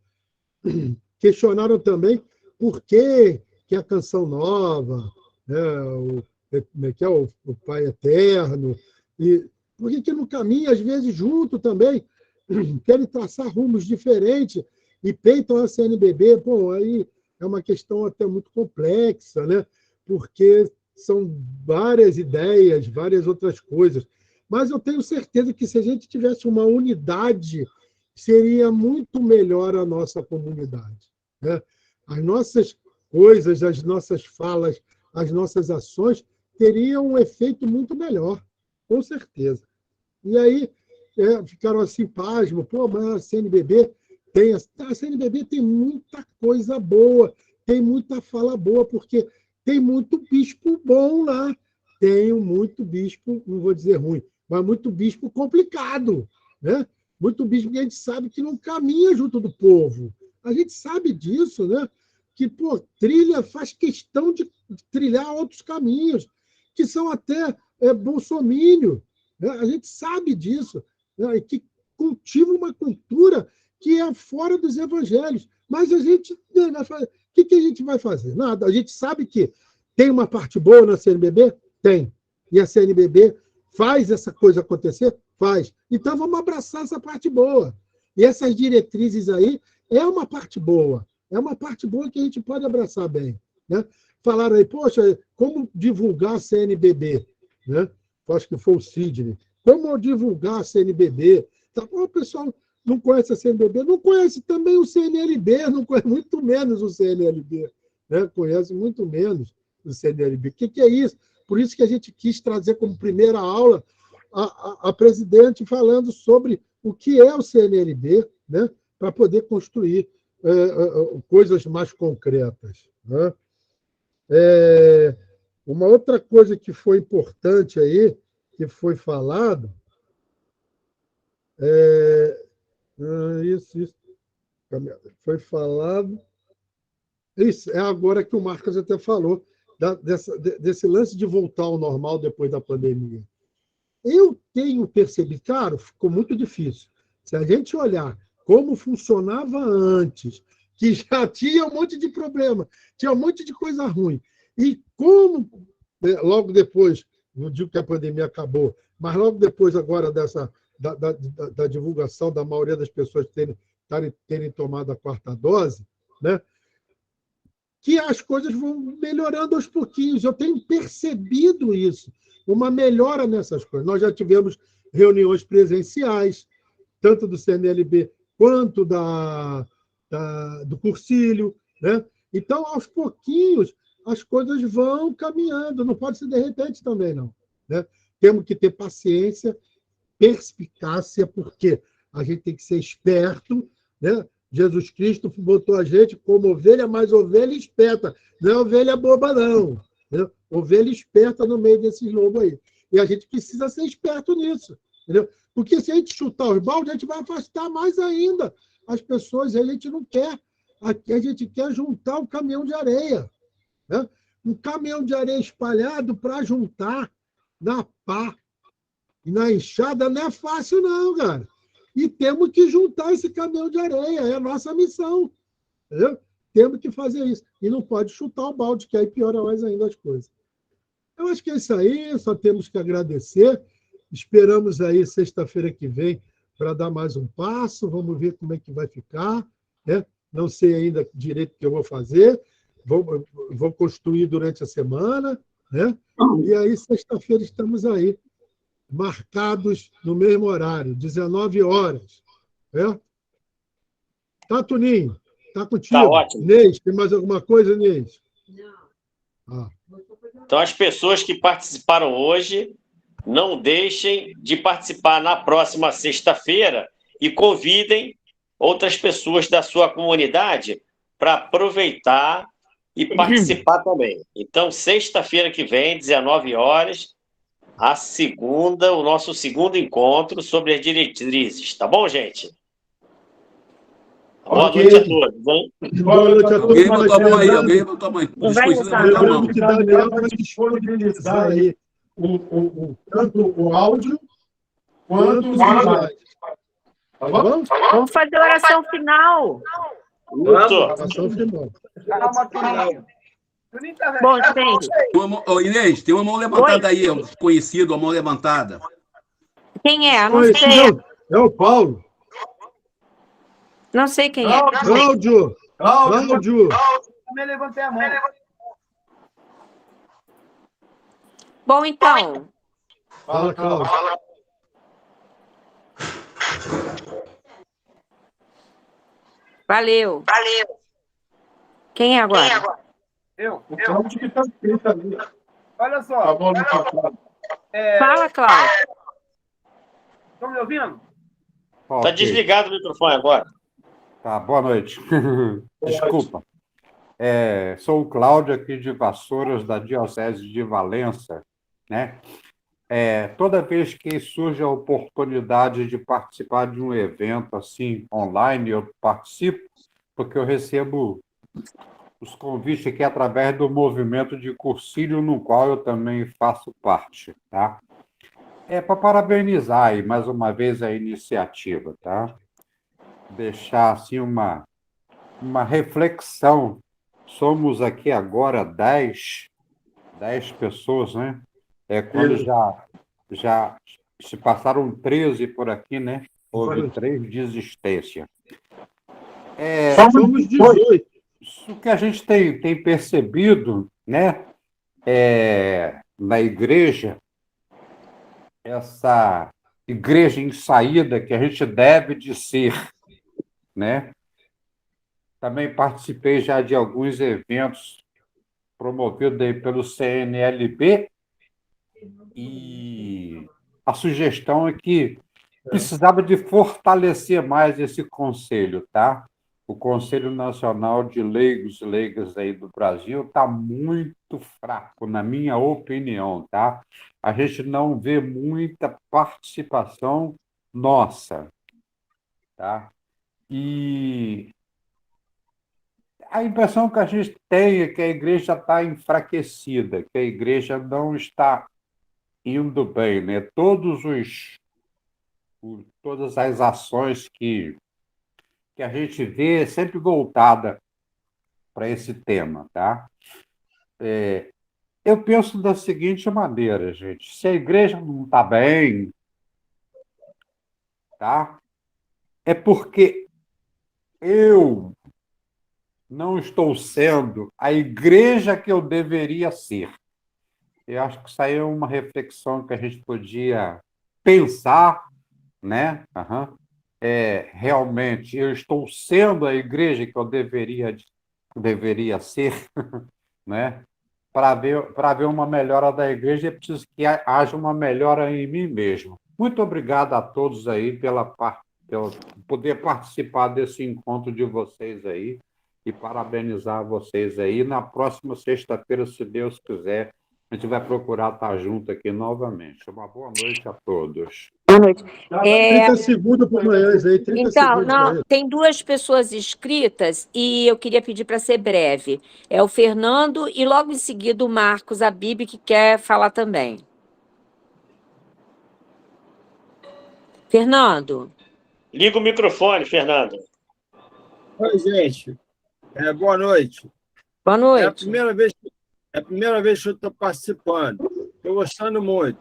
Questionaram também por que a Canção Nova, né, o Pai Eterno, e por que não caminha, às vezes, junto também, querem traçar rumos diferentes e peitam a CNBB. Bom, aí é uma questão até muito complexa, né? Porque são várias ideias, várias outras coisas. Mas eu tenho certeza que se a gente tivesse uma unidade, seria muito melhor a nossa comunidade, né? As nossas coisas, as nossas falas, as nossas ações teriam um efeito muito melhor, com certeza. E aí ficaram assim, pasmo, pô, mas a CNBB a CNBB tem muita coisa boa, tem muita fala boa, porque tem muito bispo bom lá. Tem muito bispo, não vou dizer ruim, mas muito bispo complicado, né? Muito bispo que a gente sabe que não caminha junto do povo. A gente sabe disso, né? Que, pô, faz questão de trilhar outros caminhos, que são até bolsomínio, né? A gente sabe disso, né? E que cultiva uma cultura que é fora dos evangelhos. Mas a gente... O que a gente vai fazer? Nada. A gente sabe que tem uma parte boa na CNBB? Tem. E a CNBB faz essa coisa acontecer? Faz. Então, vamos abraçar essa parte boa. E essas diretrizes aí é uma parte boa. É uma parte boa que a gente pode abraçar bem, né? Falaram aí, poxa, como divulgar a CNBB? Né? Acho que foi o Sidney. Como divulgar a CNBB? Tá, o pessoal não conhece a CNBB, não conhece também o CNLB, não conhece muito menos o CNLB, né? Conhece muito menos o CNLB. O que é isso? Por isso que a gente quis trazer como primeira aula a presidente falando sobre o que é o CNLB, né? Para poder construir coisas mais concretas, né? Uma outra coisa que foi importante aí, que foi falado, isso, foi falado, isso é agora que o Marcos até falou, desse lance de voltar ao normal depois da pandemia. Eu tenho percebido, claro, ficou muito difícil. Se a gente olhar como funcionava antes, que já tinha um monte de problema, tinha um monte de coisa ruim, e como, logo depois, não digo que a pandemia acabou, mas logo depois agora da divulgação da maioria das pessoas terem tomado a 4ª dose, né, que as coisas vão melhorando aos pouquinhos. Eu tenho percebido isso, uma melhora nessas coisas. Nós já tivemos reuniões presenciais, tanto do CNLB quanto do Cursilho, né? Então, aos pouquinhos, as coisas vão caminhando, não pode ser de repente também, não, né? Temos que ter paciência, perspicácia, porque a gente tem que ser esperto, né? Jesus Cristo botou a gente como ovelha, mas ovelha esperta, não é ovelha boba, não, né? Ovelha esperta no meio desses lobos aí. E a gente precisa ser esperto nisso, entendeu? Porque se a gente chutar os baldes, a gente vai afastar mais ainda as pessoas, a gente não quer. Aqui a gente quer juntar o caminhão de areia, né? Um caminhão de areia espalhado para juntar na pá e na enxada não é fácil, não, cara. E temos que juntar esse caminhão de areia, é a nossa missão, entendeu? Temos que fazer isso. E não pode chutar o balde, que aí piora mais ainda as coisas. Eu acho que é isso aí, só temos que agradecer. Esperamos aí sexta-feira que vem para dar mais um passo, vamos ver como é que vai ficar, né? Não sei ainda direito o que eu vou fazer, vou construir durante a semana, né? E aí, sexta-feira, estamos aí, marcados no mesmo horário, 19 horas. Né? Tá, Tuninho? Tá contigo? Tá ótimo. Inês, tem mais alguma coisa, Inês? Não. Então, as pessoas que participaram hoje, não deixem de participar na próxima sexta-feira e convidem outras pessoas da sua comunidade para aproveitar e participar também. Então, sexta-feira que vem, 19 horas, o nosso segundo encontro sobre as diretrizes. Tá bom, gente? Boa noite a todos, hein? Boa noite a todos. Alguém botou a mão aí, alguém botou a mão aí. Desconhecido levantou a mão. Lembrando que Daniel vai disponibilizar aí tanto o áudio quanto os slides. Tá bom? Vamos fazer a oração final. Oração final. Calma, Tuninho. Tuninho tá vendo? Bom, gente, Ô, Inês, tem uma mão levantada aí, conhecido, a mão levantada. quem é? Não sei. É o Paulo. Não sei quem é. Cláudio. Também levantei a mão. Bom, então, Fala, Cláudio. valeu. Quem é agora? Eu. Cláudio que está escrito ali. Olha só. bom, no passado. Fala, Cláudio. Estão me ouvindo? Tá desligado o microfone agora. Tá, boa noite. Desculpa. Sou o Cláudio, aqui de Vassouras, da Diocese de Valença, né? Toda vez que surge a oportunidade de participar de um evento assim, online, eu participo, porque eu recebo os convites aqui através do movimento de Cursilho, no qual eu também faço parte, tá? Para parabenizar aí, mais uma vez, a iniciativa, tá? Deixar assim uma reflexão. Somos aqui agora 10 pessoas, né? Quando já se passaram 13 por aqui, né? Houve 3 desistências. Somos 18. Isso que a gente tem percebido, né? Na igreja, essa igreja em saída que a gente deve de ser, né? Também participei já de alguns eventos promovidos aí pelo CNLB e a sugestão é que precisava de fortalecer mais esse conselho, tá? O Conselho Nacional de Leigos e Leigas aí do Brasil está muito fraco, na minha opinião, tá? A gente não vê muita participação nossa, tá? E a impressão que a gente tem é que a igreja está enfraquecida, que a igreja não está indo bem, né? Todas as ações que a gente vê é sempre voltada para esse tema, tá? Eu penso da seguinte maneira, gente: se a igreja não está bem, tá? É porque eu não estou sendo a igreja que eu deveria ser. Eu acho que isso aí é uma reflexão que a gente podia pensar, né? Realmente, eu estou sendo a igreja que eu deveria ser, né? Para ver uma melhora da igreja, é preciso que haja uma melhora em mim mesmo. Muito obrigado a todos aí pelo poder participar desse encontro de vocês aí e parabenizar vocês aí. Na próxima sexta-feira, se Deus quiser, a gente vai procurar estar junto aqui novamente. Uma boa noite a todos. Boa noite. 30 segundos para o Maiães aí, 30 Então, segundos para não, ele. tem 2 pessoas inscritas e eu queria pedir para ser breve. É o Fernando e logo em seguida o Marcos Abib, que quer falar também. Fernando. Liga o microfone, Fernando. Oi, gente. Boa noite. Boa noite. É a primeira vez que eu estou participando. Estou gostando muito.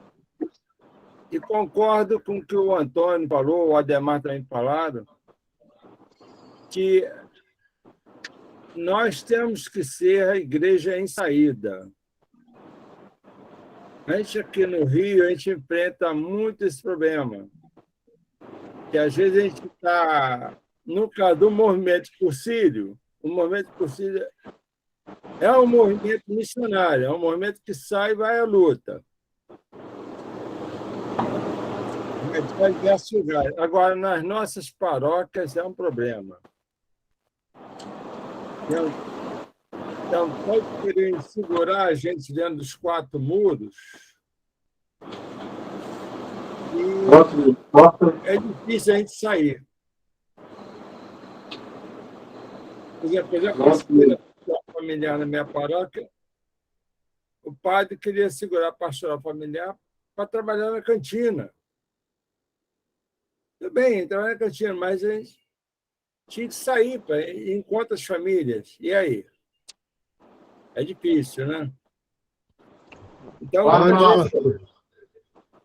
E concordo com o que o Antônio falou, o Ademar também falaram, que nós temos que ser a igreja em saída. A gente aqui no Rio, a gente enfrenta muito esse problema. Que às vezes a gente está, no caso do movimento Cursilho, o movimento Cursilho é um movimento missionário, é um movimento que sai e vai à luta. Vai diversos lugares. Agora, nas nossas paróquias é um problema. Então, pode querer segurar a gente dentro dos 4 muros. E é difícil a gente sair. Por exemplo, eu já consegui a familiar na minha paróquia. O padre queria segurar a pastoral familiar para trabalhar na cantina. Tudo bem, trabalhar na cantina, mas a gente tinha que sair para ir em conta as famílias. E aí? É difícil, né? Então,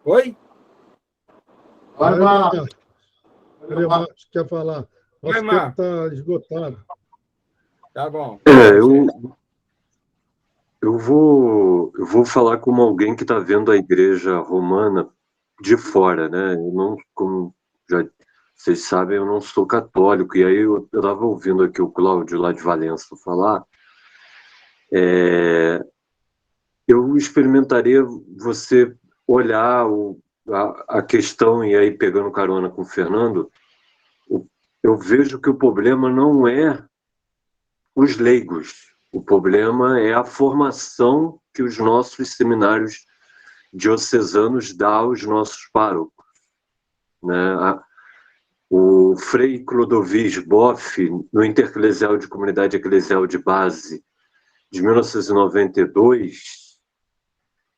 oi? Vai, Marcos. Marcos quer falar. Nosso tempo está esgotado. Tá bom. Eu vou falar como alguém que está vendo a igreja romana de fora, né? Eu não, como já vocês sabem, eu não sou católico. E aí eu estava ouvindo aqui o Cláudio lá de Valença falar. Eu experimentaria você olhar a questão, e aí pegando carona com o Fernando, eu vejo que o problema não é os leigos, o problema é a formação que os nossos seminários diocesanos dão aos nossos párocos, né? O Frei Clodovis Boff, no Intereclesial de Comunidade Eclesial de Base, de 1992,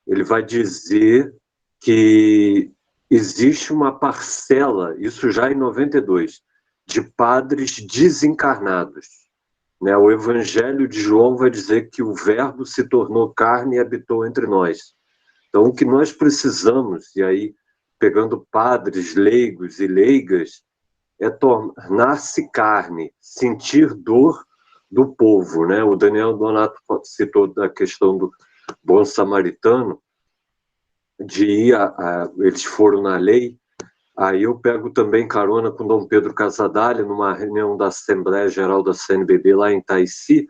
ele vai dizer que existe uma parcela, isso já em 92, de padres desencarnados. Né? O Evangelho de João vai dizer que o Verbo se tornou carne e habitou entre nós. Então, o que nós precisamos, e aí, pegando padres leigos e leigas, é tornar-se carne, sentir dor do povo. Né? O Daniel Donato citou da questão do bom samaritano, de ir eles foram na lei. Aí eu pego também carona com Dom Pedro Casadalha, numa reunião da Assembleia Geral da CNBB lá em Itaici,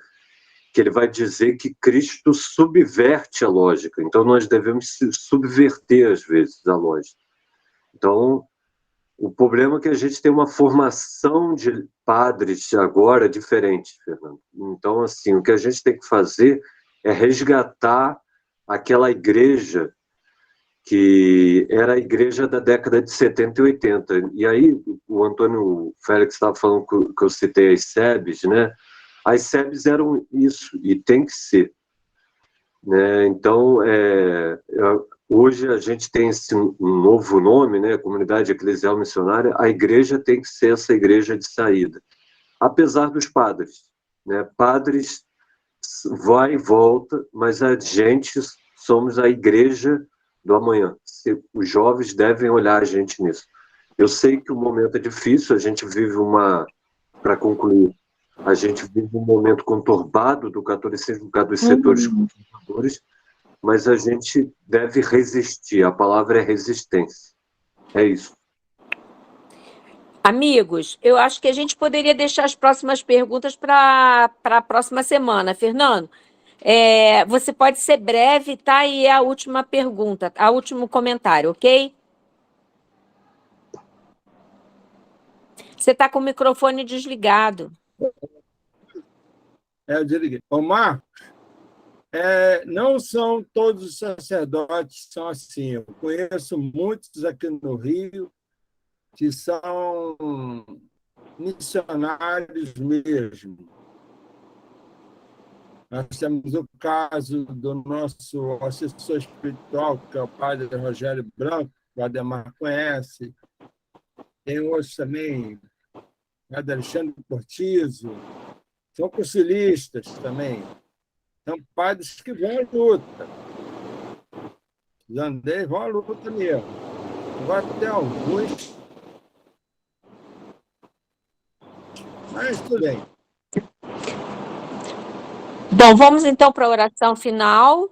que ele vai dizer que Cristo subverte a lógica. Então nós devemos subverter, às vezes, a lógica. Então, o problema é que a gente tem uma formação de padres agora diferente, Fernando. Então, assim, o que a gente tem que fazer é resgatar aquela igreja que era a igreja da década de 70 e 80. E aí, o Antônio Félix estava falando que eu citei as SEBs, né? As SEBs eram isso, e tem que ser. Né? Então, hoje a gente tem um novo nome, né? Comunidade Eclesial Missionária. A igreja tem que ser essa igreja de saída. Apesar dos padres. Né? Padres vai e volta, mas a gente somos a igreja do amanhã. Os jovens devem olhar a gente nisso. Eu sei que o momento é difícil, a gente vive para concluir, a gente vive um momento conturbado do catolicismo, por causa dos setores conservadores, mas a gente deve resistir, a palavra é resistência. É isso. Amigos, eu acho que a gente poderia deixar as próximas perguntas para a próxima semana. Fernando, você pode ser breve, tá? E é a última pergunta, o último comentário, ok? Você está com o microfone desligado. Eu desliguei. Ô, Marcos, não são todos os sacerdotes que são assim. Eu conheço muitos aqui no Rio que são missionários mesmo. Nós temos o caso do nosso assessor espiritual, que é o padre Rogério Branco, que o Ademar conhece. Tem outros também, o Alexandre Cortizo. São conciliistas também. São padres que vão à luta. Os andeiros vão à luta mesmo. Agora tem alguns. Mas tudo bem. Bom, vamos então para a oração final.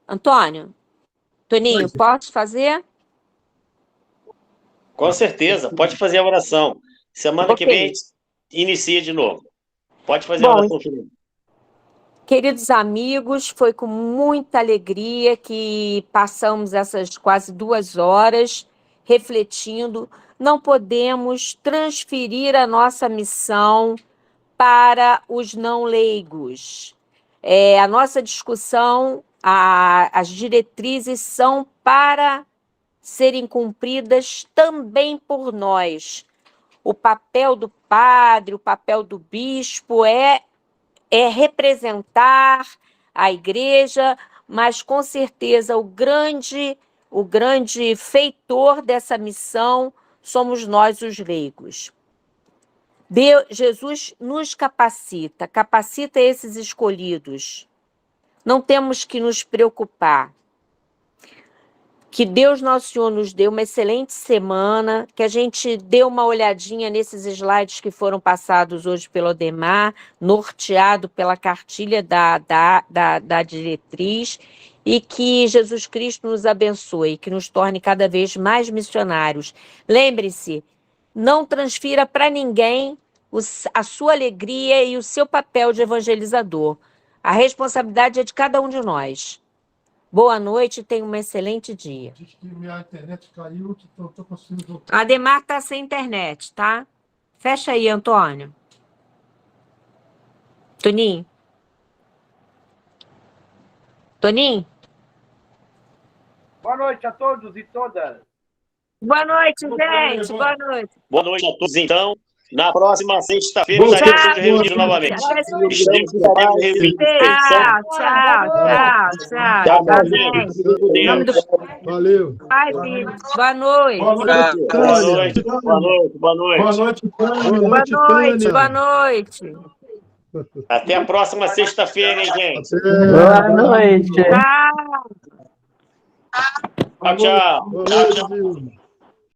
Antônio, Toninho, posso fazer? Com certeza, pode fazer a oração. Semana que vem a gente inicia de novo. Pode fazer a oração final. Queridos amigos, foi com muita alegria que passamos essas quase 2 horas refletindo. Não podemos transferir a nossa missão para os não leigos. A nossa discussão, as diretrizes são para serem cumpridas também por nós. O papel do padre, o papel do bispo é representar a igreja, mas com certeza o grande feitor dessa missão somos nós, os leigos. Jesus nos capacita esses escolhidos. Não temos que nos preocupar. Que Deus Nosso Senhor nos dê uma excelente semana, que a gente dê uma olhadinha nesses slides que foram passados hoje pelo Ademar, norteado pela cartilha da diretriz, e que Jesus Cristo nos abençoe, que nos torne cada vez mais missionários. Lembre-se, não transfira para ninguém a sua alegria e o seu papel de evangelizador. A responsabilidade é de cada um de nós. Boa noite e tenha um excelente dia. Diz que minha internet caiu, que não estou conseguindo... Ademar está sem internet, tá? Fecha aí, Antônio. Toninho? Toninho? Boa noite a todos e todas. Boa noite, gente. Boa noite. Boa noite a todos, então. Na próxima sexta-feira estaremos reunidos novamente. Tchau, tchau. Valeu. Pai, filho. Boa noite. Boa noite. Boa noite. Até a próxima sexta-feira, hein, gente? Boa noite. Tchau. Tchau. Boa noite,